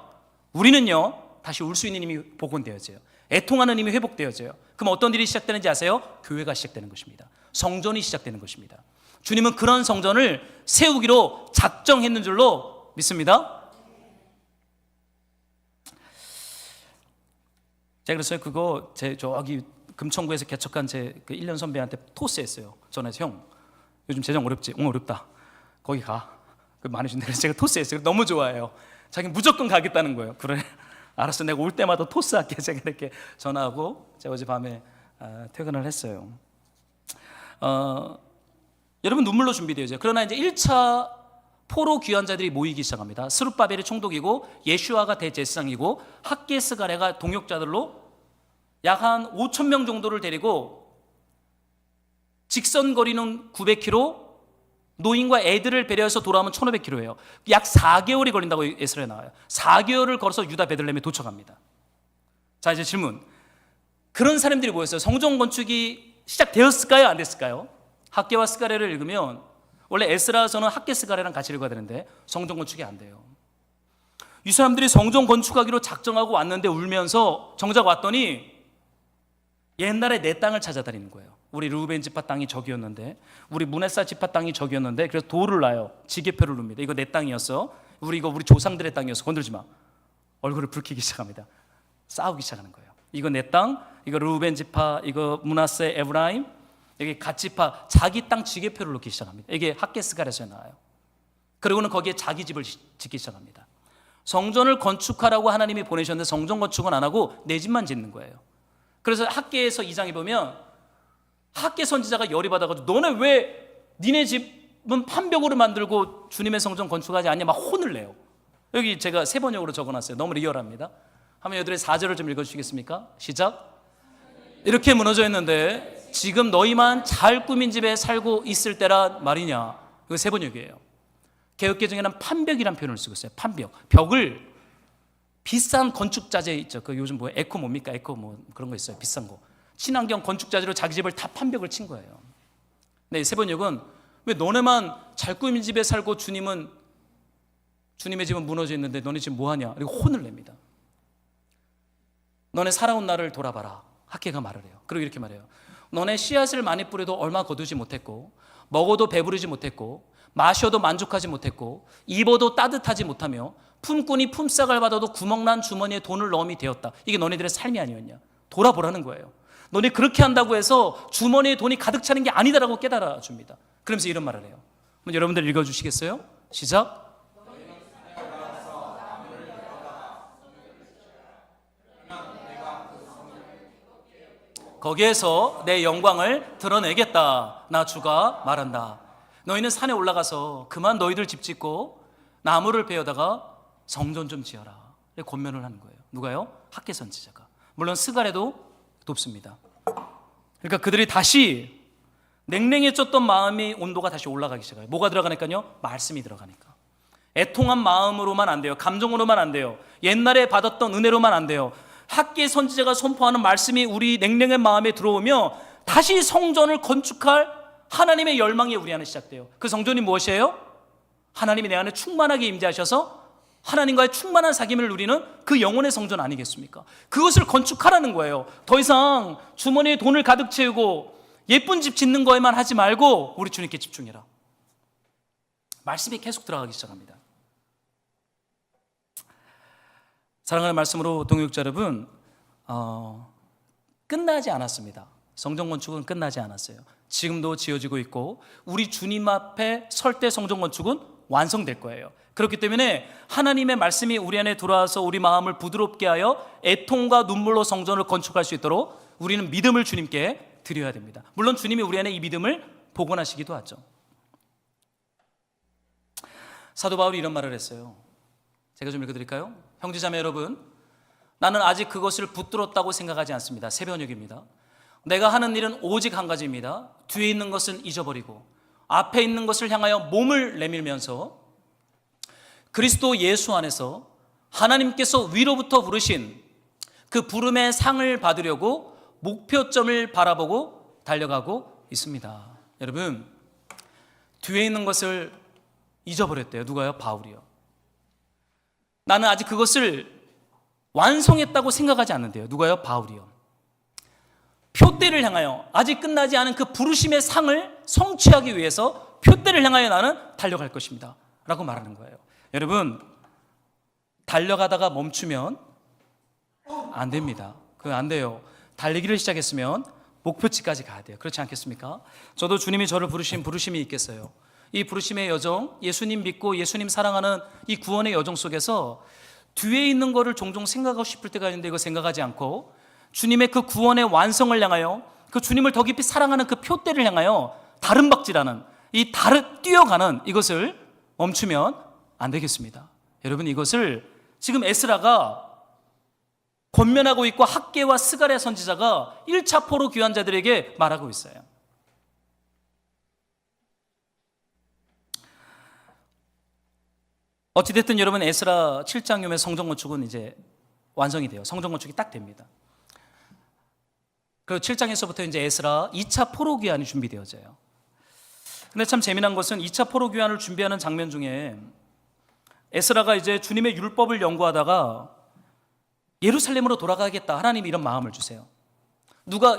우리는요, 다시 울 수 있는 힘이 복원되어져요. 애통하는 힘이 회복되어져요. 그럼 어떤 일이 시작되는지 아세요? 교회가 시작되는 것입니다. 성전이 시작되는 것입니다. 주님은 그런 성전을 세우기로 작정했는 줄로 믿습니다. 제가 그랬어요. 그거 저기 금천구에서 개척한 제 그 1년 선배한테 토스했어요. 전화해서 형, 요즘 재정 어렵지? 어렵다. 거기 가. 많이 준다. 그래서 제가 토스했어요. 너무 좋아해요. 자기 무조건 가겠다는 거예요. 그래, 알았어. 내가 올 때마다 토스할게. 제가 이렇게 전화하고 제가 어젯밤에 퇴근을 했어요. 여러분, 눈물로 준비되어져요. 그러나 이제 1차 포로 귀환자들이 모이기 시작합니다. 스룹바벨이 총독이고 예슈아가 대제사장이고 학개스가랴가 동역자들로 약 한 5천 명 정도를 데리고 직선거리는 900km, 노인과 애들을 배려해서 돌아오면 1500km예요. 약 4개월이 걸린다고 에스라에 나와요. 4개월을 걸어서 유다 베들레헴에 도착합니다. 자, 이제 질문. 그런 사람들이 모였어요. 성전 건축이 시작되었을까요? 안 됐을까요? 학개와 스가랴를 읽으면 원래 에스라서는 학개 스가랴랑 같이 읽어야 되는데 성전 건축이 안 돼요. 이 사람들이 성전 건축하기로 작정하고 왔는데 울면서 정작 왔더니 옛날에 내 땅을 찾아다니는 거예요. 우리 르우벤 지파 땅이 저기였는데, 우리 므낫세 지파 땅이 저기였는데, 그래서 돌을 놔요. 지게표를 눕니다. 이거 내 땅이었어. 우리 조상들의 땅이었어. 건들지 마. 얼굴을 붉히기 시작합니다. 싸우기 시작하는 거예요. 이거 내 땅, 이거 르우벤 지파, 이거 므낫세, 에브라임, 여기 갓 지파, 자기 땅 지게표를 놓기 시작합니다. 이게 학개스가랴서에 나와요. 그리고는 거기에 자기 집을 짓기 시작합니다. 성전을 건축하라고 하나님이 보내셨는데 성전 건축은 안 하고 내 집만 짓는 거예요. 그래서 학개에서 2장에 보면 학개 선지자가 열이 받아가지고 너네 왜 니네 집은 판벽으로 만들고 주님의 성전 건축하지 않냐 막 혼을 내요. 여기 제가 세 번역으로 적어놨어요. 너무 리얼합니다. 한번 여러분의 4절을 좀 읽어주시겠습니까? 시작. 이렇게 무너져 있는데 지금 너희만 잘 꾸민 집에 살고 있을 때란 말이냐. 이거 세 번역이에요. 개역개정에는 판벽이라는 표현을 쓰고 있어요. 판벽. 벽을 비싼 건축자재 있죠. 그 요즘 뭐 에코 뭡니까? 에코 뭐 그런 거 있어요. 비싼 거. 친환경 건축자재로 자기 집을 다 판벽을 친 거예요. 네, 세 번역은 왜 너네만 잘 꾸민 집에 살고 주님의 집은 무너져 있는데 너네 지금 뭐 하냐? 그리고 혼을 냅니다. 너네 살아온 날을 돌아봐라. 학개가 말을 해요. 그리고 이렇게 말해요. 너네 씨앗을 많이 뿌려도 얼마 거두지 못했고, 먹어도 배부르지 못했고, 마셔도 만족하지 못했고, 입어도 따뜻하지 못하며, 품꾼이 품삯을 받아도 구멍난 주머니에 돈을 넣음이 되었다. 이게 너네들의 삶이 아니었냐? 돌아보라는 거예요. 너네 그렇게 한다고 해서 주머니에 돈이 가득 차는 게 아니다라고 깨달아 줍니다. 그러면서 이런 말을 해요. 한번 여러분들 읽어주시겠어요? 시작. 거기에서 내 영광을 드러내겠다. 나 주가 말한다. 너희는 산에 올라가서 그만 너희들 집 짓고 나무를 베어다가 성전 좀 지어라. 권면을 하는 거예요. 누가요? 학개 선지자가. 물론 스가랴도 돕습니다. 그러니까 그들이 다시 냉랭해졌던 마음의 온도가 다시 올라가기 시작해요. 뭐가 들어가니까요? 말씀이 들어가니까. 애통한 마음으로만 안 돼요. 감정으로만 안 돼요. 옛날에 받았던 은혜로만 안 돼요. 학개 선지자가 선포하는 말씀이 우리 냉랭한 마음에 들어오며 다시 성전을 건축할 하나님의 열망이 우리 안에 시작돼요. 그 성전이 무엇이에요? 하나님이 내 안에 충만하게 임재하셔서 하나님과의 충만한 사귐을 누리는 그 영혼의 성전 아니겠습니까? 그것을 건축하라는 거예요. 더 이상 주머니에 돈을 가득 채우고 예쁜 집 짓는 거에만 하지 말고 우리 주님께 집중해라. 말씀이 계속 들어가기 시작합니다. 사랑하는 말씀으로 동역자 여러분, 끝나지 않았습니다. 성전 건축은 끝나지 않았어요. 지금도 지어지고 있고 우리 주님 앞에 설 때 성전 건축은 완성될 거예요. 그렇기 때문에 하나님의 말씀이 우리 안에 들어와서 우리 마음을 부드럽게 하여 애통과 눈물로 성전을 건축할 수 있도록 우리는 믿음을 주님께 드려야 됩니다. 물론 주님이 우리 안에 이 믿음을 복원하시기도 하죠. 사도 바울이 이런 말을 했어요. 제가 좀 읽어드릴까요? 형제자매 여러분, 나는 아직 그것을 붙들었다고 생각하지 않습니다. 새번역입니다. 내가 하는 일은 오직 한 가지입니다. 뒤에 있는 것은 잊어버리고 앞에 있는 것을 향하여 몸을 내밀면서 그리스도 예수 안에서 하나님께서 위로부터 부르신 그 부름의 상을 받으려고 목표점을 바라보고 달려가고 있습니다. 여러분, 뒤에 있는 것을 잊어버렸대요. 누가요? 바울이요. 나는 아직 그것을 완성했다고 생각하지 않는데요. 누가요? 바울이요. 표대를 향하여, 아직 끝나지 않은 그 부르심의 상을 성취하기 위해서 표대를 향하여 나는 달려갈 것입니다 라고 말하는 거예요. 여러분, 달려가다가 멈추면 안 됩니다. 그거 안 돼요. 달리기를 시작했으면 목표지까지 가야 돼요. 그렇지 않겠습니까? 저도 주님이 저를 부르신 부르심이 있겠어요. 이 부르심의 여정, 예수님 믿고 예수님 사랑하는 이 구원의 여정 속에서 뒤에 있는 거를 종종 생각하고 싶을 때가 있는데 이거 생각하지 않고 주님의 그 구원의 완성을 향하여, 그 주님을 더 깊이 사랑하는 그 표대를 향하여 다름박질하는, 이 뛰어가는 이것을 멈추면 안 되겠습니다. 여러분, 이것을 지금 에스라가 권면하고 있고 학개와 스가랴 선지자가 1차 포로 귀환자들에게 말하고 있어요. 어찌됐든 여러분, 에스라 7장쯤에 성전 건축은 이제 완성이 돼요. 성전 건축이 딱 됩니다. 그리고 7장에서부터 이제 에스라 2차 포로 귀환이 준비되어져요. 근데 참 재미난 것은 2차 포로 귀환을 준비하는 장면 중에 에스라가 이제 주님의 율법을 연구하다가 예루살렘으로 돌아가겠다. 하나님이 이런 마음을 주세요.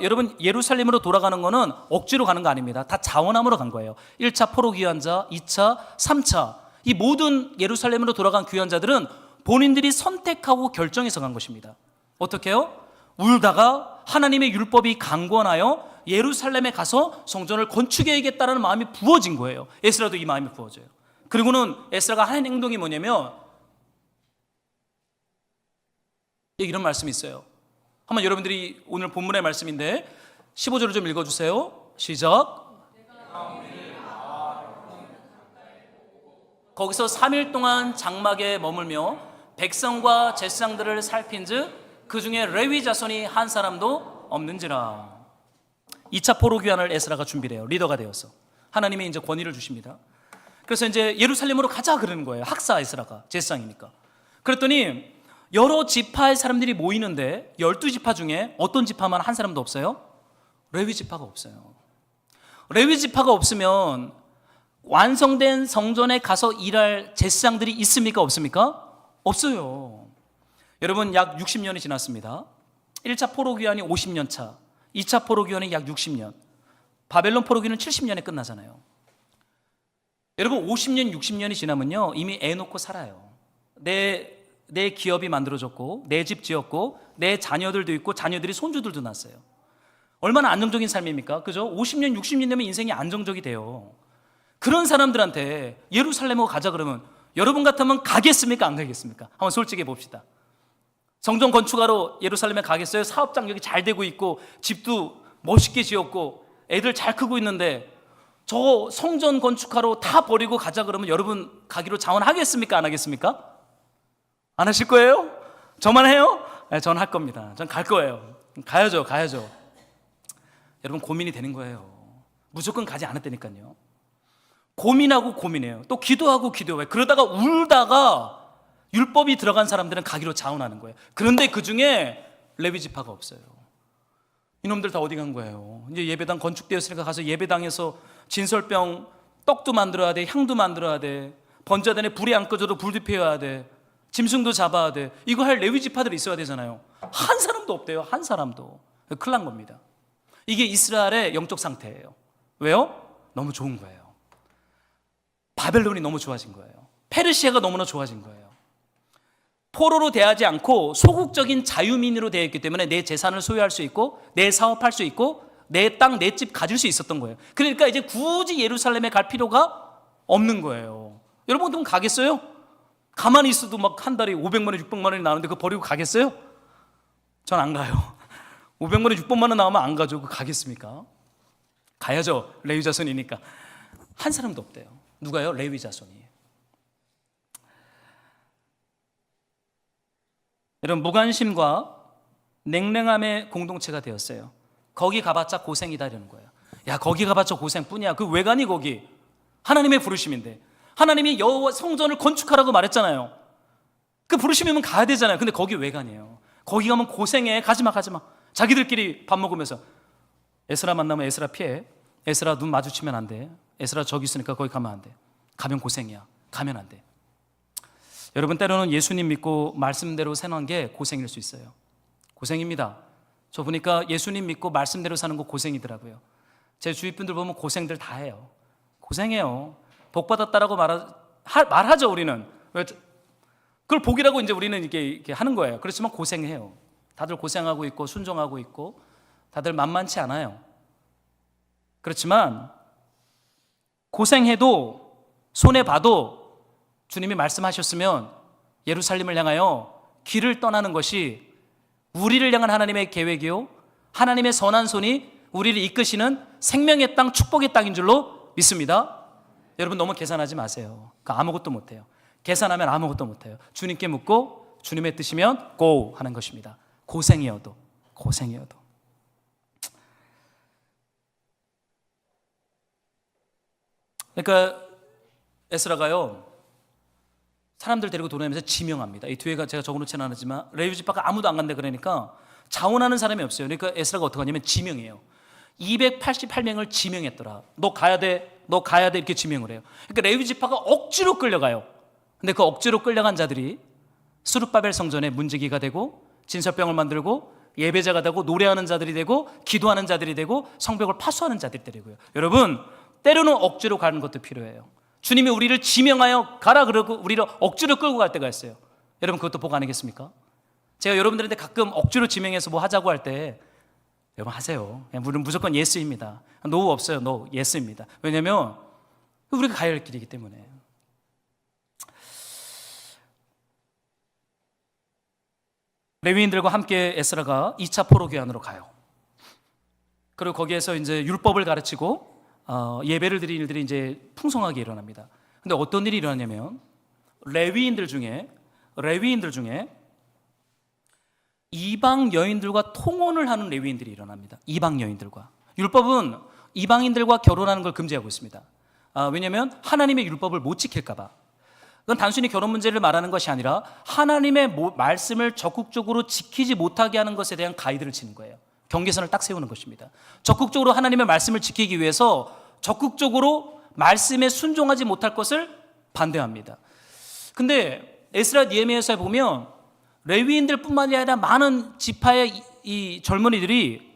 여러분, 예루살렘으로 돌아가는 거는 억지로 가는 거 아닙니다. 다 자원함으로 간 거예요. 1차 포로 귀환자, 2차, 3차. 이 모든 예루살렘으로 돌아간 귀환자들은 본인들이 선택하고 결정해서 간 것입니다. 어떻게 해요? 울다가 하나님의 율법이 강권하여 예루살렘에 가서 성전을 건축해야겠다는 마음이 부어진 거예요. 에스라도 이 마음이 부어져요. 그리고는 에스라가 한 행동이 뭐냐면 이런 말씀이 있어요. 한번 여러분들이 오늘 본문의 말씀인데 15절을 좀 읽어주세요. 시작. 거기서 3일 동안 장막에 머물며 백성과 제사장들을 살핀즉 그 중에 레위 자손이 한 사람도 없는지라. 2차 포로 귀환을 에스라가 준비를 해요. 리더가 되어서 하나님이 이제 권위를 주십니다. 그래서 이제 예루살렘으로 가자 그러는 거예요. 학사 에스라가 제사장이니까. 그랬더니 여러 지파의 사람들이 모이는데 12지파 중에 어떤 지파만 한 사람도 없어요? 레위 지파가 없어요. 레위 지파가 없으면 완성된 성전에 가서 일할 제사장들이 있습니까? 없습니까? 없어요. 여러분, 약 60년이 지났습니다. 1차 포로 귀환이 50년 차, 2차 포로 귀환이 약 60년, 바벨론 포로 귀환은 70년에 끝나잖아요. 여러분, 50년, 60년이 지나면요 이미 애 놓고 살아요. 내 기업이 만들어졌고 내 집 지었고 내 자녀들도 있고 자녀들이 손주들도 낳았어요. 얼마나 안정적인 삶입니까? 그죠? 50년, 60년 되면 인생이 안정적이 돼요. 그런 사람들한테 예루살렘으로 가자 그러면 여러분 같으면 가겠습니까? 안 가겠습니까? 한번 솔직히 봅시다. 성전 건축하러 예루살렘에 가겠어요? 사업 장력이 잘 되고 있고 집도 멋있게 지었고 애들 잘 크고 있는데 저 성전 건축하러 다 버리고 가자 그러면 여러분 가기로 자원하겠습니까? 안 하겠습니까? 안 하실 거예요? 저만 해요? 네, 전 할 겁니다. 전 갈 거예요. 가야죠. 여러분, 고민이 되는 거예요. 무조건 가지 않았다니까요. 고민하고 고민해요. 또 기도하고 기도해요. 그러다가 울다가 율법이 들어간 사람들은 가기로 자원하는 거예요. 그런데 그 중에 레위 지파가 없어요. 이놈들 다 어디 간 거예요? 이제 예배당 건축되었으니까 가서 예배당에서 진설병 떡도 만들어야 돼, 향도 만들어야 돼, 번제단에 불이 안 꺼져도 불도 피워야 돼. 짐승도 잡아야 돼. 이거 할 레위 지파들이 있어야 되잖아요. 한 사람도 없대요. 한 사람도. 큰일 난 겁니다. 이게 이스라엘의 영적 상태예요. 왜요? 너무 좋은 거예요. 바벨론이 너무 좋아진 거예요. 페르시아가 너무나 좋아진 거예요. 포로로 대하지 않고 소국적인 자유민으로 되어 있기 때문에 내 재산을 소유할 수 있고 내 사업할 수 있고 내 땅, 내 집 가질 수 있었던 거예요. 그러니까 이제 굳이 예루살렘에 갈 필요가 없는 거예요. 여러분 그럼 가겠어요? 가만히 있어도 막 한 달에 500만 원, 600만 원이 나오는데 그거 버리고 가겠어요? 전 안 가요. 500만 원, 600만 원 나오면 안 가죠. 그거 가겠습니까? 가야죠. 레위 자손이니까. 한 사람도 없대요. 누가요? 레위 자손이. 여러분 무관심과 냉랭함의 공동체가 되었어요. 거기 가봤자 고생이다 이러는 거예요. 야 거기 가봤자 고생뿐이야. 그 왜 가니 거기? 하나님의 부르심인데. 하나님이 여호와 성전을 건축하라고 말했잖아요. 그 부르심이면 가야 되잖아요. 근데 거기 왜 가냐요. 거기 가면 고생해. 가지마. 자기들끼리 밥 먹으면서 에스라 만나면 에스라 피해. 에스라 눈 마주치면 안 돼. 에스라 저기 있으니까 거기 가면 안 돼. 가면 고생이야. 가면 안 돼. 여러분 때로는 예수님 믿고 말씀대로 사는 게 고생일 수 있어요. 고생입니다. 저 보니까 예수님 믿고 말씀대로 사는 거 고생이더라고요. 제 주위 분들 보면 고생들 다 해요. 고생해요. 복 받았다라고 말하죠 우리는. 그걸 복이라고 이제 우리는 이렇게 하는 거예요. 그렇지만 고생해요. 다들 고생하고 있고 순종하고 있고 다들 만만치 않아요. 그렇지만 고생해도 손해 봐도 주님이 말씀하셨으면 예루살렘을 향하여 길을 떠나는 것이 우리를 향한 하나님의 계획이요 하나님의 선한 손이 우리를 이끄시는 생명의 땅, 축복의 땅인 줄로 믿습니다. 여러분 너무 계산하지 마세요. 아무것도 못해요. 계산하면 아무것도 못해요. 주님께 묻고 주님의 뜻이면 고 하는 것입니다. 고생이어도. 그러니까 에스라가요 사람들 데리고 돌아다니면서 지명합니다. 이 뒤에가 제가 적어놓지는 않았지만 레위 지파가 아무도 안 간다 그러니까 자원하는 사람이 없어요. 그러니까 에스라가 어떻게 하냐면 지명해요. 288명을 지명했더라. 너 가야 돼 이렇게 지명을 해요. 그러니까 레위 지파가 억지로 끌려가요. 근데 그 억지로 끌려간 자들이 스룹바벨 성전의 문지기가 되고 진설병을 만들고 예배자가 되고 노래하는 자들이 되고 기도하는 자들이 되고 성벽을 파수하는 자들이 되고요. 여러분 때로는 억지로 가는 것도 필요해요. 주님이 우리를 지명하여 가라 그러고 우리를 억지로 끌고 갈 때가 있어요. 여러분 그것도 복 아니겠습니까? 제가 여러분들한테 가끔 억지로 지명해서 뭐 하자고 할 때 여러분 하세요. 물론 무조건 예스입니다. 노 없어요. 노 예스입니다. 왜냐하면 우리가 가야 할 길이기 때문에. 레위인들과 함께 에스라가 2차 포로 귀환으로 가요. 그리고 거기에서 이제 율법을 가르치고 예배를 드리는 일들이 이제 풍성하게 일어납니다. 근데 어떤 일이 일어나냐면 레위인들 중에 이방 여인들과 통혼을 하는 레위인들이 일어납니다. 이방 여인들과. 율법은 이방인들과 결혼하는 걸 금지하고 있습니다. 왜냐하면 하나님의 율법을 못 지킬까 봐. 그건 단순히 결혼 문제를 말하는 것이 아니라 하나님의 말씀을 적극적으로 지키지 못하게 하는 것에 대한 가이드를 치는 거예요. 경계선을 딱 세우는 것입니다. 적극적으로 하나님의 말씀을 지키기 위해서 적극적으로 말씀에 순종하지 못할 것을 반대합니다. 근데 에스라 느헤미야서에 보면 레위인들뿐만이 아니라 많은 지파의 이 젊은이들이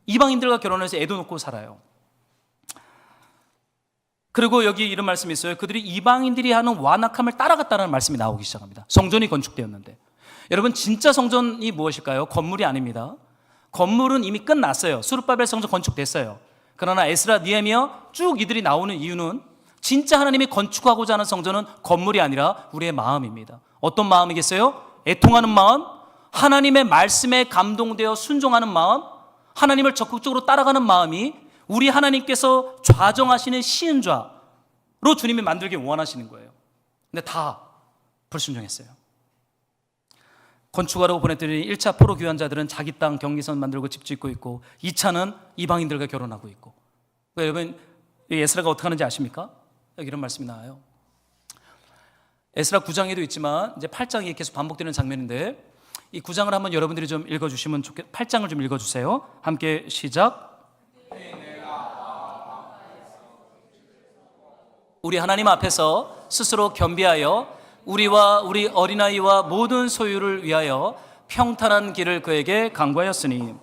이방인들과 결혼해서 애도 놓고 살아요. 그리고 여기 이런 말씀이 있어요. 그들이 이방인들이 하는 완악함을 따라갔다는 말씀이 나오기 시작합니다. 성전이 건축되었는데 여러분 진짜 성전이 무엇일까요? 건물이 아닙니다. 건물은 이미 끝났어요. 스룹바벨 성전 건축됐어요. 그러나 에스라, 느헤미야 쭉 이들이 나오는 이유는 진짜 하나님이 건축하고자 하는 성전은 건물이 아니라 우리의 마음입니다. 어떤 마음이겠어요? 애통하는 마음, 하나님의 말씀에 감동되어 순종하는 마음, 하나님을 적극적으로 따라가는 마음이 우리 하나님께서 좌정하시는 시은좌로 주님이 만들기 원하시는 거예요. 근데 다 불순종했어요. 건축하라고 보냈더니 1차 포로 귀환자들은 자기 땅 경계선 만들고 집 짓고 있고 2차는 이방인들과 결혼하고 있고. 그러니까 여러분 에스라가 어떻게 하는지 아십니까? 여기 이런 말씀이 나와요. 에스라 9장에도 있지만 이제 8장이 계속 반복되는 장면인데 이 9장을 한번 여러분들이 좀 읽어주시면 8장을 좀 읽어주세요. 함께 시작. 우리 하나님 앞에서 스스로 겸비하여 우리와 우리 어린아이와 모든 소유를 위하여 평탄한 길을 그에게 강구하였으니.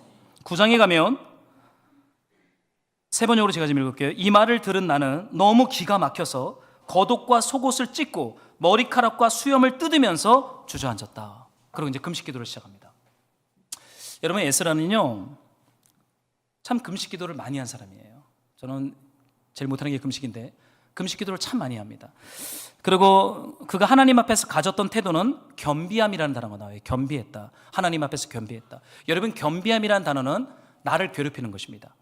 9장에 가면 세 번역으로 제가 좀 읽을게요. 이 말을 들은 나는 너무 기가 막혀서 겉옷과 속옷을 찢고 머리카락과 수염을 뜯으면서 주저앉았다. 그리고 이제 금식 기도를 시작합니다. 여러분, 에스라는요 참 금식 기도를 많이 한 사람이에요. 저는 제일 못하는 게 금식인데 금식 기도를 참 많이 합니다. 그리고 그가 하나님 앞에서 가졌던 태도는 겸비함이라는 단어가 나와요. 겸비했다. 하나님 앞에서 겸비했다. 여러분, 겸비함이라는 단어는 나를 괴롭히는 것입니다.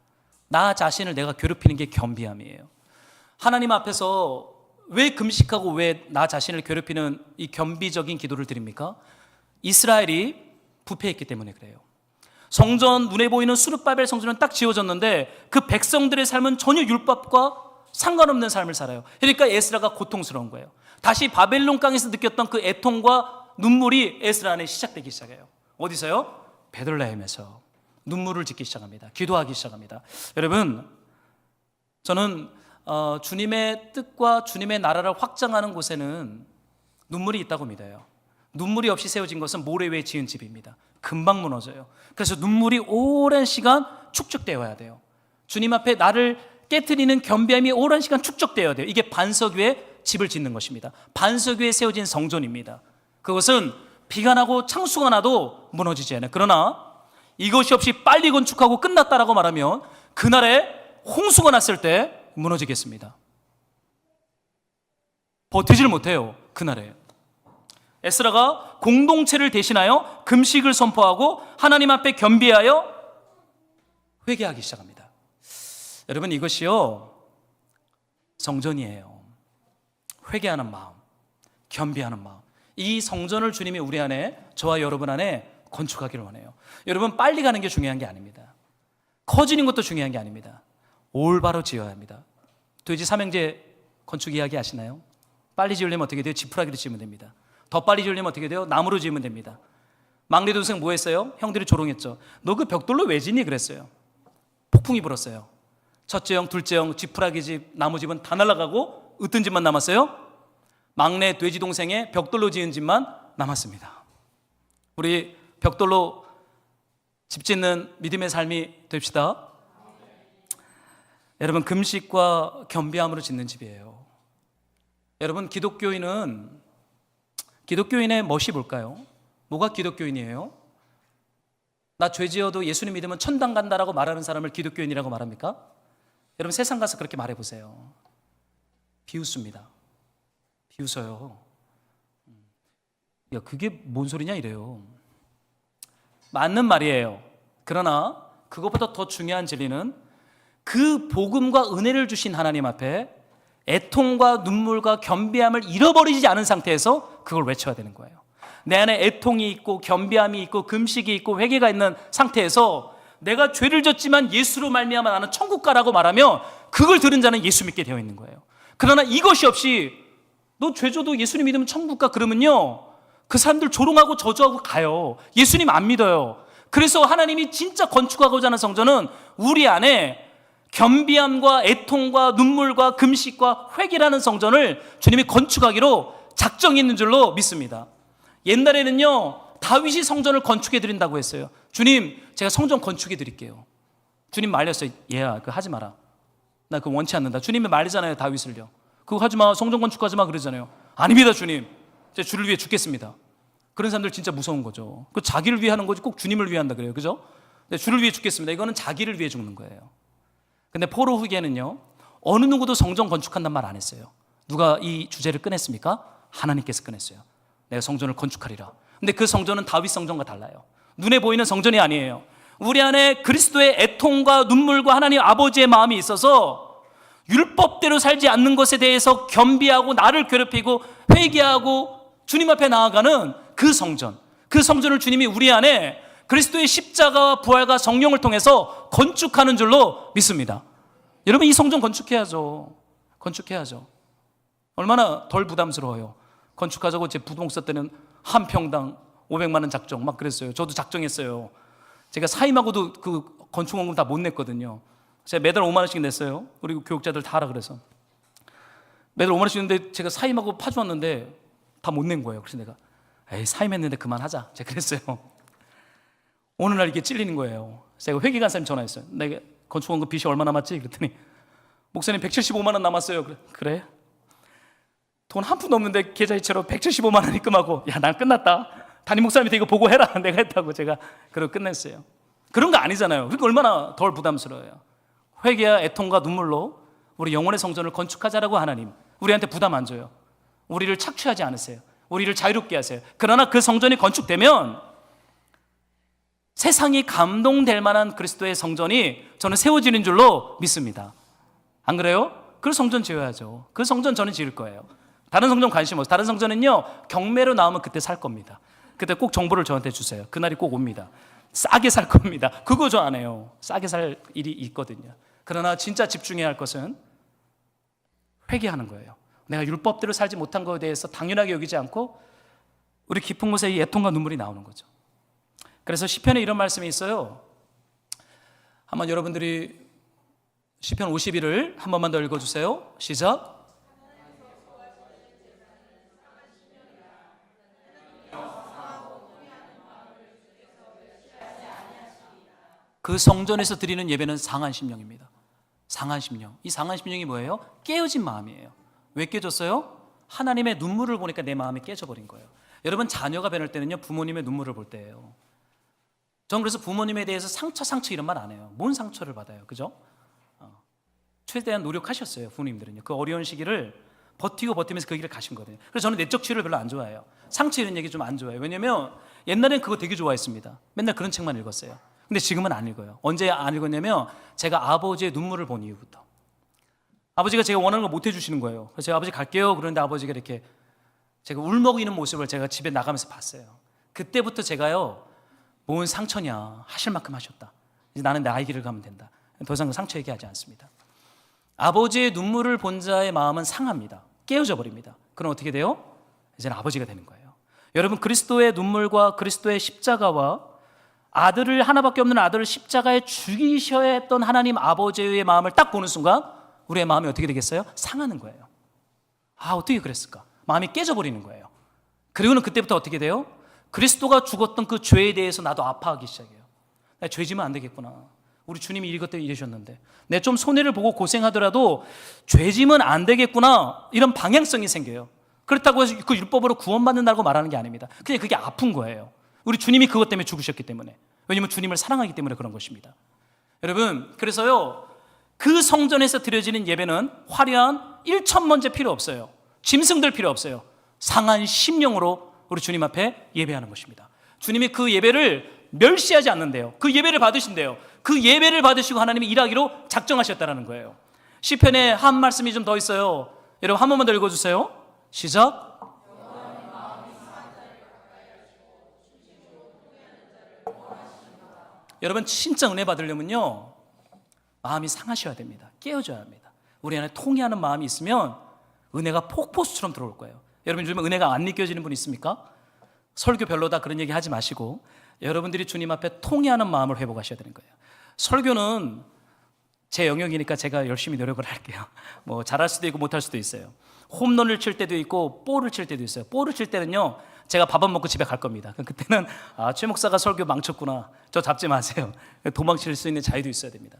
나 자신을 내가 괴롭히는 게 겸비함이에요. 하나님 앞에서 왜 금식하고 왜 나 자신을 괴롭히는 이 겸비적인 기도를 드립니까? 이스라엘이 부패했기 때문에 그래요. 성전, 눈에 보이는 수르바벨 성전은 딱 지어졌는데 그 백성들의 삶은 전혀 율법과 상관없는 삶을 살아요. 그러니까 에스라가 고통스러운 거예요. 다시 바벨론 강에서 느꼈던 그 애통과 눈물이 에스라 안에 시작되기 시작해요. 어디서요? 베들레헴에서 눈물을 짓기 시작합니다. 기도하기 시작합니다. 여러분, 저는 주님의 뜻과 주님의 나라를 확장하는 곳에는 눈물이 있다고 믿어요. 눈물이 없이 세워진 것은 모래 위에 지은 집입니다. 금방 무너져요. 그래서 눈물이 오랜 시간 축적되어야 돼요. 주님 앞에 나를 깨트리는 겸비함이 오랜 시간 축적되어야 돼요. 이게 반석 위에 집을 짓는 것입니다. 반석 위에 세워진 성전입니다. 그것은 비가 나고 창수가 나도 무너지지 않아요. 그러나 이것이 없이 빨리 건축하고 끝났다라고 말하면 그날에 홍수가 났을 때 무너지겠습니다. 버티질 못해요. 그날에 에스라가 공동체를 대신하여 금식을 선포하고 하나님 앞에 겸비하여 회개하기 시작합니다. 여러분, 이것이요 성전이에요. 회개하는 마음, 겸비하는 마음. 이 성전을 주님이 우리 안에, 저와 여러분 안에 건축하기를 원해요. 여러분, 빨리 가는 게 중요한 게 아닙니다. 커지는 것도 중요한 게 아닙니다. 올바로 지어야 합니다. 돼지 삼형제 건축 이야기 아시나요? 빨리 지으려면 어떻게 돼요? 지푸라기로 지으면 됩니다. 더 빨리 지으려면 어떻게 돼요? 나무로 지으면 됩니다. 막내 동생 뭐 했어요? 형들이 조롱했죠. 너 그 벽돌로 왜 짓니? 그랬어요. 폭풍이 불었어요. 첫째 형, 둘째 형, 지푸라기 집, 나무 집은 다 날아가고 으뜬 집만 남았어요. 막내 돼지 동생의 벽돌로 지은 집만 남았습니다. 우리 벽돌로 집 짓는 믿음의 삶이 됩시다. 여러분, 금식과 겸비함으로 짓는 집이에요. 여러분, 기독교인의 멋이 뭘까요? 뭐가 기독교인이에요? 나 죄 지어도 예수님 믿으면 천당 간다라고 말하는 사람을 기독교인이라고 말합니까? 여러분, 세상 가서 그렇게 말해보세요. 비웃습니다. 비웃어요. 야, 그게 뭔 소리냐 이래요. 맞는 말이에요. 그러나 그것보다 더 중요한 진리는 그 복음과 은혜를 주신 하나님 앞에 애통과 눈물과 겸비함을 잃어버리지 않은 상태에서 그걸 외쳐야 되는 거예요. 내 안에 애통이 있고 겸비함이 있고 금식이 있고 회개가 있는 상태에서 내가 죄를 졌지만 예수로 말미암아 나는 천국 가라고 말하며 그걸 들은 자는 예수 믿게 되어 있는 거예요. 그러나 이것이 없이 너 죄 져도 예수님 믿으면 천국 가 그러면요, 그 사람들 조롱하고 저주하고 가요. 예수님 안 믿어요. 그래서 하나님이 진짜 건축하고자 하는 성전은 우리 안에 겸비함과 애통과 눈물과 금식과 회개라는 성전을 주님이 건축하기로 작정이 있는 줄로 믿습니다. 옛날에는요, 다윗이 성전을 건축해 드린다고 했어요. 주님, 제가 성전 건축해 드릴게요. 주님 말렸어요. 얘야, 그거 하지 마라. 나 그거 원치 않는다. 주님이 말리잖아요, 다윗을요. 그거 하지 마, 성전 건축하지 마 그러잖아요. 아닙니다, 주님. 제가 주를 위해 죽겠습니다. 그런 사람들 진짜 무서운 거죠. 그 자기를 위해 하는 거지 꼭 주님을 위해 한다 그래요. 그죠? 주를 위해 죽겠습니다. 이거는 자기를 위해 죽는 거예요. 근데 포로 후기에는요, 어느 누구도 성전 건축한단 말 안 했어요. 누가 이 주제를 꺼냈습니까? 하나님께서 꺼냈어요. 내가 성전을 건축하리라. 근데 그 성전은 다윗 성전과 달라요. 눈에 보이는 성전이 아니에요. 우리 안에 그리스도의 애통과 눈물과 하나님 아버지의 마음이 있어서 율법대로 살지 않는 것에 대해서 겸비하고 나를 괴롭히고 회개하고 주님 앞에 나아가는 그 성전, 그 성전을 주님이 우리 안에 그리스도의 십자가와 부활과 성령을 통해서 건축하는 줄로 믿습니다. 여러분, 이 성전 건축해야죠. 건축해야죠. 얼마나 덜 부담스러워요. 건축하자고 제 부동산 때는 한 평당 500만 원 작정 막 그랬어요. 저도 작정했어요. 제가 사임하고도 그 건축원금 다 못 냈거든요. 제가 매달 5만 원씩 냈어요. 그리고 교육자들 다 하라 그래서 매달 5만 원씩 냈는데 제가 사임하고 파주었는데 다 못 낸 거예요. 그래서 내가 에이 사임했는데 그만하자 제가 그랬어요. 어느 날 이게 찔리는 거예요. 제가 회계관사님 전화했어요. 내가 건축원금 빚이 얼마 남았지? 그랬더니 목사님 175만 원 남았어요. 그래? 돈 한 푼도 없는데 계좌이체로 175만 원 입금하고 야 난 끝났다. 담임 목사님한테 이거 보고해라. 내가 했다고 제가 그러고 끝냈어요. 그런 거 아니잖아요. 그러니까 얼마나 덜 부담스러워요. 회개와 애통과 눈물로 우리 영혼의 성전을 건축하자라고 하나님 우리한테 부담 안 줘요. 우리를 착취하지 않으세요. 우리를 자유롭게 하세요. 그러나 그 성전이 건축되면 세상이 감동될 만한 그리스도의 성전이 저는 세워지는 줄로 믿습니다. 안 그래요? 그 성전 지어야죠. 그 성전 저는 지을 거예요. 다른 성전 관심 없어요. 다른 성전은요 경매로 나오면 그때 살 겁니다. 그때 꼭 정보를 저한테 주세요. 그날이 꼭 옵니다. 싸게 살 겁니다. 그거 저 안 해요. 싸게 살 일이 있거든요. 그러나 진짜 집중해야 할 것은 회개하는 거예요. 내가 율법대로 살지 못한 것에 대해서 당연하게 여기지 않고 우리 깊은 곳에 이 애통과 눈물이 나오는 거죠. 그래서 시편에 이런 말씀이 있어요. 한번 여러분들이 시편 51을 한 번만 더 읽어주세요. 시작. 그 성전에서 드리는 예배는 상한 심령입니다. 상한 심령. 이 상한 심령이 뭐예요? 깨어진 마음이에요. 왜 깨졌어요? 하나님의 눈물을 보니까 내 마음이 깨져버린 거예요. 여러분 자녀가 변할 때는요 부모님의 눈물을 볼 때예요. 전 그래서 부모님에 대해서 상처 이런 말 안 해요. 뭔 상처를 받아요, 그죠? 최대한 노력하셨어요, 부모님들은요. 그 어려운 시기를 버티면서 그 길을 가신 거거든요. 그래서 저는 내적 치유를 별로 안 좋아해요. 상처 이런 얘기 좀 안 좋아해요. 왜냐면 옛날엔 그거 되게 좋아했습니다. 맨날 그런 책만 읽었어요. 근데 지금은 안 읽어요. 언제 안 읽었냐면 제가 아버지의 눈물을 본 이후부터. 아버지가 제가 원하는 걸 못 해주시는 거예요. 그래서 제가 아버지 갈게요. 그런데 아버지가 이렇게 제가 울먹이는 모습을 제가 집에 나가면서 봤어요. 그때부터 제가요 뭔 상처냐 하실 만큼 하셨다. 이제 나는 내 아이 길을 가면 된다. 더 이상 상처 얘기하지 않습니다. 아버지의 눈물을 본 자의 마음은 상합니다. 깨어져 버립니다. 그럼 어떻게 돼요? 이제는 아버지가 되는 거예요. 여러분 그리스도의 눈물과 그리스도의 십자가와 아들을 하나밖에 없는 아들을 십자가에 죽이셔야 했던 하나님 아버지의 마음을 딱 보는 순간 우리의 마음이 어떻게 되겠어요? 상하는 거예요. 아 어떻게 그랬을까? 마음이 깨져버리는 거예요. 그리고는 그때부터 어떻게 돼요? 그리스도가 죽었던 그 죄에 대해서 나도 아파하기 시작해요. 나 죄지면 안 되겠구나. 우리 주님이 이것 때문에 이러셨는데 내 좀 손해를 보고 고생하더라도 죄지면 안 되겠구나 이런 방향성이 생겨요. 그렇다고 해서 그 율법으로 구원받는다고 말하는 게 아닙니다. 그냥 그게 아픈 거예요. 우리 주님이 그것 때문에 죽으셨기 때문에. 왜냐하면 주님을 사랑하기 때문에 그런 것입니다. 여러분 그래서요 그 성전에서 드려지는 예배는 화려한 1천번제 필요 없어요. 짐승들 필요 없어요. 상한 심령으로 우리 주님 앞에 예배하는 것입니다. 주님이 그 예배를 멸시하지 않는데요. 그 예배를 받으신대요. 그 예배를 받으시고 하나님이 일하기로 작정하셨다는 거예요. 시편에 한 말씀이 좀 더 있어요. 여러분 한 번만 더 읽어주세요. 시작. 여러분 진짜 은혜 받으려면요 마음이 상하셔야 됩니다. 깨어져야 합니다. 우리 안에 통회하는 마음이 있으면 은혜가 폭포수처럼 들어올 거예요. 여러분 요즘에 은혜가 안 느껴지는 분 있습니까? 설교 별로다 그런 얘기 하지 마시고 여러분들이 주님 앞에 통회하는 마음을 회복하셔야 되는 거예요. 설교는 제 영역이니까 제가 열심히 노력을 할게요. 뭐 잘할 수도 있고 못할 수도 있어요. 홈런을 칠 때도 있고 볼을 칠 때도 있어요. 볼을 칠 때는요 제가 밥 안 먹고 집에 갈 겁니다. 그때는 최 목사가 설교 망쳤구나. 저 잡지 마세요. 도망칠 수 있는 자유도 있어야 됩니다.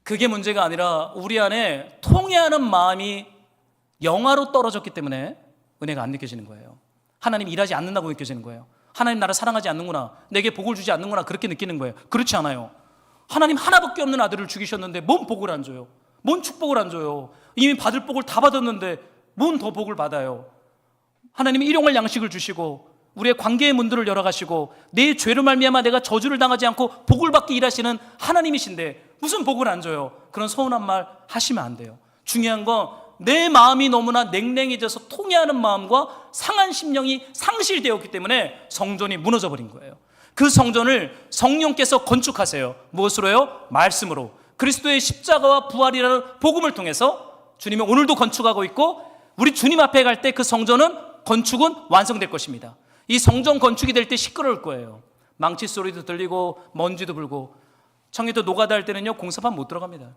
그게 문제가 아니라 우리 안에 통회하는 마음이 영화로 떨어졌기 때문에 은혜가 안 느껴지는 거예요. 하나님 일하지 않는다고 느껴지는 거예요. 하나님 나를 사랑하지 않는구나. 내게 복을 주지 않는구나. 그렇게 느끼는 거예요. 그렇지 않아요. 하나님 하나밖에 없는 아들을 죽이셨는데 뭔 복을 안 줘요? 뭔 축복을 안 줘요? 이미 받을 복을 다 받았는데 뭔 더 복을 받아요? 하나님이 일용할 양식을 주시고 우리의 관계의 문들을 열어가시고 내 죄로 말미암아 내가 저주를 당하지 않고 복을 받게 일하시는 하나님이신데 무슨 복을 안 줘요? 그런 서운한 말 하시면 안 돼요. 중요한 건 내 마음이 너무나 냉랭해져서 통회하는 마음과 상한 심령이 상실되었기 때문에 성전이 무너져 버린 거예요. 그 성전을 성령께서 건축하세요. 무엇으로요? 말씀으로. 그리스도의 십자가와 부활이라는 복음을 통해서 주님이 오늘도 건축하고 있고 우리 주님 앞에 갈 때 그 성전은 건축은 완성될 것입니다. 이 성전 건축이 될 때 시끄러울 거예요. 망치 소리도 들리고 먼지도 불고 청해도 노가다 할 때는요 공사판 못 들어갑니다.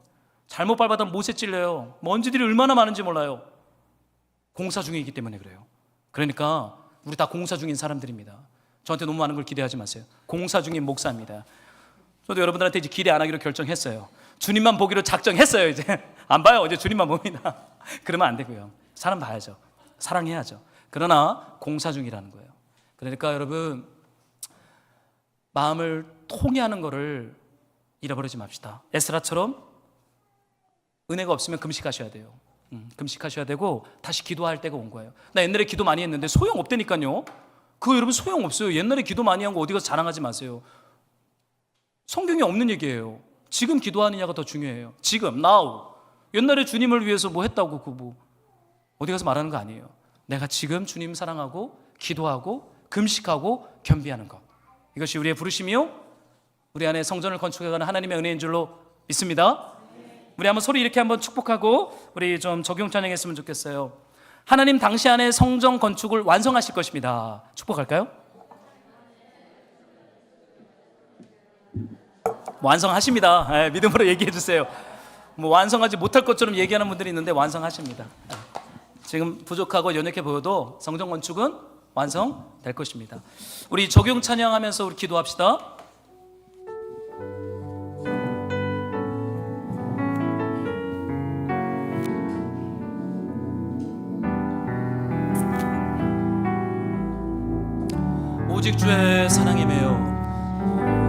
잘못 밟아도 못에 찔려요. 먼지들이 얼마나 많은지 몰라요. 공사 중에 있기 때문에 그래요. 그러니까 우리 다 공사 중인 사람들입니다. 저한테 너무 많은 걸 기대하지 마세요. 공사 중인 목사입니다. 저도 여러분들한테 이제 기대 안 하기로 결정했어요. 주님만 보기로 작정했어요. 이제 안 봐요. 이제 주님만 봅니다. 그러면 안 되고요. 사람 봐야죠. 사랑해야죠. 그러나 공사 중이라는 거예요. 그러니까 여러분, 마음을 통해하는 거를 잃어버리지 맙시다. 에스라처럼 은혜가 없으면 금식하셔야 돼요. 금식하셔야 되고 다시 기도할 때가 온 거예요. 나 옛날에 기도 많이 했는데 소용없다니까요. 그거 여러분 소용없어요. 옛날에 기도 많이 한 거 어디 가서 자랑하지 마세요. 성경에 없는 얘기예요. 지금 기도하느냐가 더 중요해요. 지금, now. 옛날에 주님을 위해서 뭐 했다고 그거 뭐 어디 가서 말하는 거 아니에요. 내가 지금 주님 사랑하고 기도하고 금식하고 겸비하는 것, 이것이 우리의 부르심이요, 우리 안에 성전을 건축해가는 하나님의 은혜인 줄로 믿습니다. 우리 한번 소리 이렇게 한번 축복하고 우리 좀 적용 찬양했으면 좋겠어요. 하나님 당시 안에 성전 건축을 완성하실 것입니다. 축복할까요? 완성하십니다. 네, 믿음으로 얘기해 주세요. 뭐 완성하지 못할 것처럼 얘기하는 분들이 있는데 완성하십니다. 지금 부족하고 연약해 보여도 성전 건축은 완성될 것입니다. 우리 적용 찬양하면서 우리 기도합시다. 오직 주의 사랑에 매여,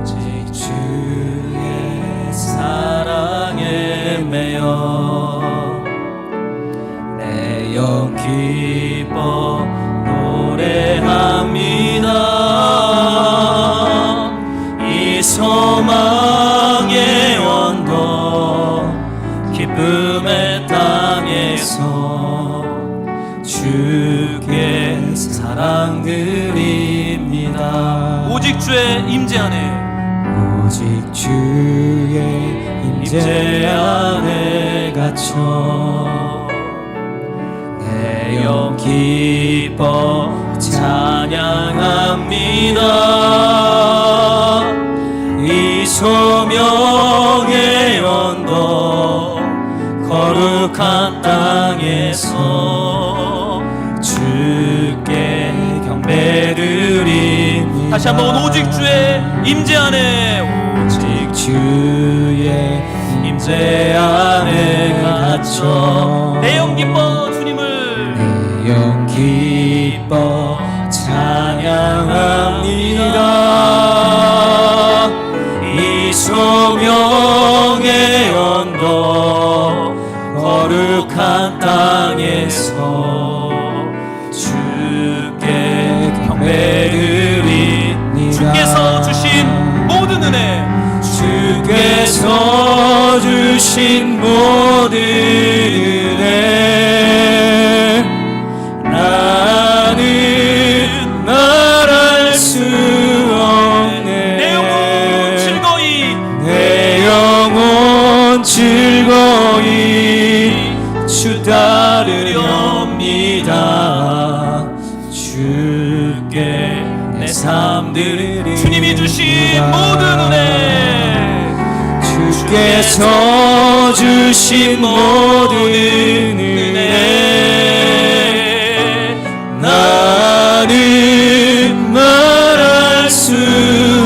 오직 주의 사랑에 매여 내 영 기뻐 노래합니다. 이 소망의 언덕 기쁨의 땅에서 주께 사랑 드립니다. 오직 주의 임재 안에, 오직 주의 임재 안에 갇혀 내 영 기뻐 찬양합니다. 이 소명의 언덕 거룩한 땅에서 주께 경배드립니다. 다시 한번 오직 주의 임재 안에, 오직 주의 임재 안에 갇혀 내 영 기뻐 주님을, 내 영 기뻐 찬양합니다. 이 소명의 언덕 거룩한 땅에서 주께 경배드립니다. 주께서 주신 모든 은혜, 주께서 주신 모든 은혜 나는 말할 수 없네. 내 영혼 즐거이, 내 영혼 즐거이 주 따르렵니다. 주께 내 삶 드리리. 주님이 주신 모든 은혜, 주께서 주신 모든 은혜 나는 말할 수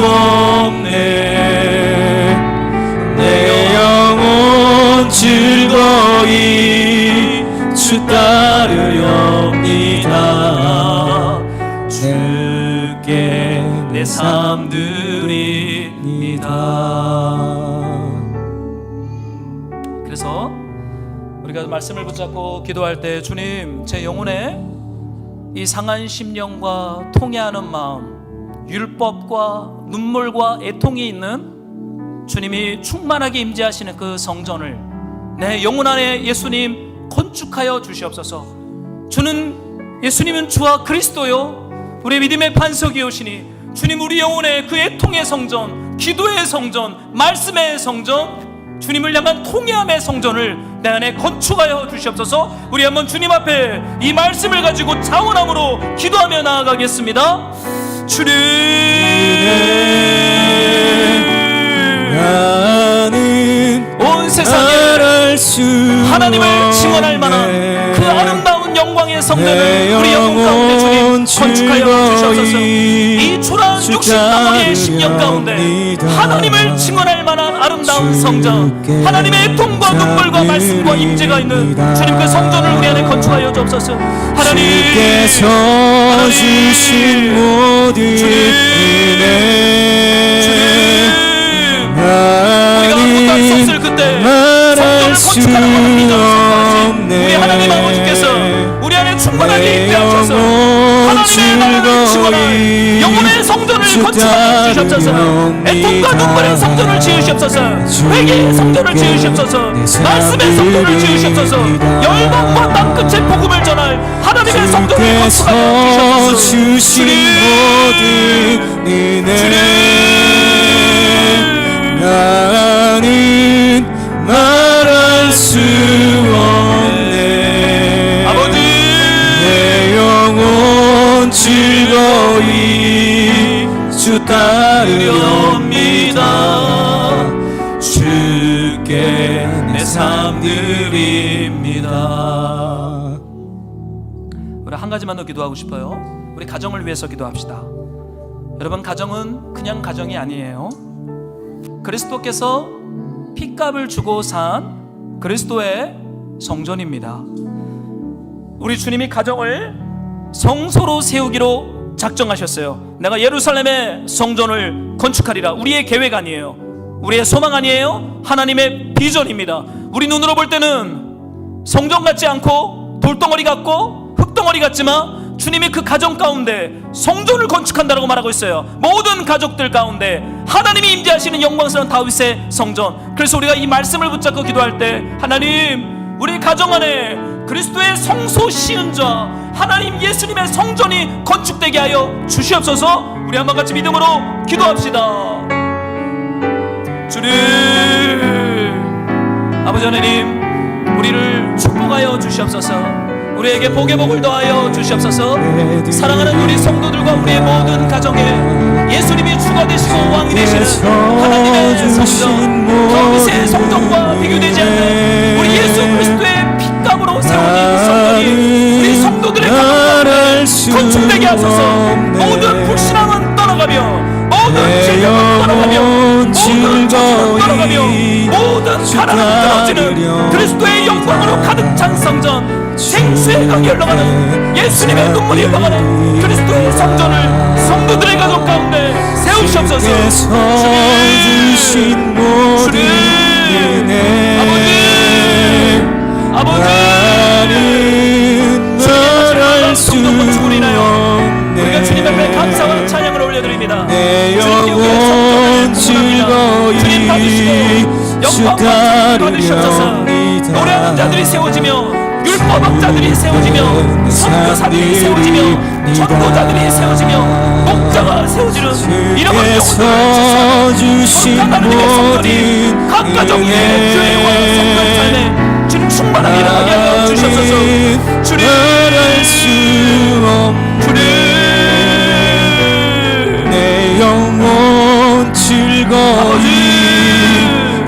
없네. 내 영혼 즐거이 주 따르렵니다. 주께 내 삶 드립니다. 그래서 우리가 말씀을 붙잡고 기도할 때, 주님, 제 영혼에 이 상한 심령과 통해하는 마음, 율법과 눈물과 애통이 있는 주님이 충만하게 임재하시는 그 성전을 내 영혼 안에 예수님 건축하여 주시옵소서. 예수님은 주와 그리스도요, 우리 믿음의 반석이 오시니 주님, 우리 영혼의 그 애통의 성전, 기도의 성전, 말씀의 성전, 주님을 향한 통회함의 성전을 내 안에 건축하여 주시옵소서. 우리 한번 주님 앞에 이 말씀을 가지고 자원함으로 기도하며 나아가겠습니다. 주님, 나는 온 세상에 하나님을 증언할 만한 그 아름다운 영광의 성전을 우리 영혼 가운데 주님 60덩어리의 심령 가운데 하나님을 증언할 만한 아름다운 성전, 하나님의 돈과 눈물과 말씀과 임재가 있는 주님 그 성전을 우리 안에 건축하여 주옵소서. 하나님, 주께서 주신 모든 은혜, 우리가 아무것도 할 수 없을 그때 성전을 건축하는 것을 믿어 우리 하나님 아버지께서 우리 안에 충만하게 임재하셔서 하나님의 나라를 증언할 영혼의 성전을 건축하여 주시옵소서. 애통과 눈물의 성전을 지으시옵소서. 회개의 성전을 지으시옵소서. 말씀의 성전을 지으시옵소서. 열방과 땅끝의 복음을 전할 하나님의 성전을 건축하여 주시옵소서. 주신 모든 은혜 나는 말할 수 없네. 아버지, 내 영혼 즐거이 주 따르렵니다. 주께 내 삶 드립니다. 우리 한 가지만 더 기도하고 싶어요. 우리 가정을 위해서 기도합시다. 여러분, 가정은 그냥 가정이 아니에요. 그리스도께서 핏값을 주고 산 그리스도의 성전입니다. 우리 주님이 가정을 성소로 세우기로 작정하셨어요. 내가 예루살렘의 성전을 건축하리라. 우리의 계획 아니에요. 우리의 소망 아니에요. 하나님의 비전입니다. 우리 눈으로 볼 때는 성전 같지 않고 돌덩어리 같고 흙덩어리 같지만 주님이 그 가정 가운데 성전을 건축한다고 말하고 있어요. 모든 가족들 가운데 하나님이 임재하시는 영광스러운 다윗의 성전. 그래서 우리가 이 말씀을 붙잡고 기도할 때, 하나님, 우리 가정 안에 그리스도의 성소 시은자 하나님 예수님의 성전이 건축되게 하여 주시옵소서. 우리 한번 같이 믿음으로 기도합시다. 주님, 아버지 하나님, 우리를 축복하여 주시옵소서. 우리에게 복의 복을 더하여 주시옵소서. 사랑하는 우리 성도들과 우리의 모든 가정에 예수님이 주가 되시고 왕이 되시는 하나님의 성전, 다윗의 성전과 비교되지 않는 우리 예수 그리스도의 핏값으로 세워진 성전이 우리 성도들의 가정에 건축되게 하소서. 모든 불신앙은 떠나가며, 모든 질병은 떠나가며, 모든 저주는 떠나가며, 모든 가난은 끊어지는 그리스도의 영광으로 가득 찬 성전, 생수의 강이 흘러가는 예수님의 눈물이 흘러가는 그리스도의 성전을 성도들의 가족 가운데 세우시옵소서. 주님, 주님, 아버지, 주님의 성전 건축으로 인하여 우리가 주님 앞에 감사와 찬양을 올려드립니다. 주님께 우리의 성전을 건축합니다. 주님 받으시고 영광과 받으시옵소서. 노래하는 자들이 세워지며, 율법학자들이 세워지며, 선교사들이 세워지며, 전도자들이 세워지며, 목자가 세워지는 이름을 영원히 주신 하나님의 성전이 각 가정의 교회와 성전 삶에 주님 충만하게 일어나게 하여 주시옵소서. 주님, 주님, 내 영혼 즐거이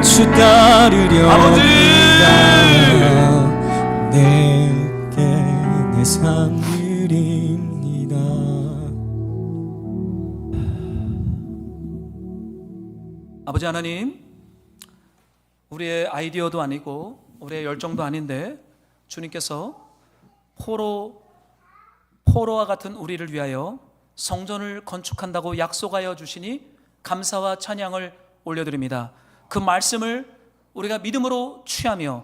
주 따르려. 아버지, 내게 내 삶 드립니다. 아버지 하나님, 우리의 아이디어도 아니고 우리의 열정도 아닌데 주님께서 포로와 같은 우리를 위하여 성전을 건축한다고 약속하여 주시니 감사와 찬양을 올려드립니다. 그 말씀을 우리가 믿음으로 취하며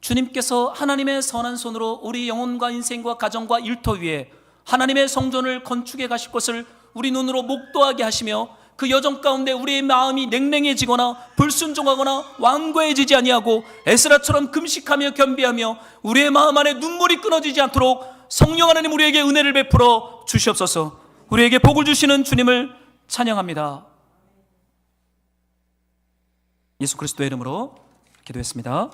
주님께서 하나님의 선한 손으로 우리 영혼과 인생과 가정과 일터 위에 하나님의 성전을 건축해 가실 것을 우리 눈으로 목도하게 하시며, 그 여정 가운데 우리의 마음이 냉랭해지거나 불순종하거나 완고해지지 아니하고 에스라처럼 금식하며 겸비하며 우리의 마음 안에 눈물이 끊어지지 않도록 성령 하나님 우리에게 은혜를 베풀어 주시옵소서. 우리에게 복을 주시는 주님을 찬양합니다. 예수 그리스도의 이름으로 기도했습니다.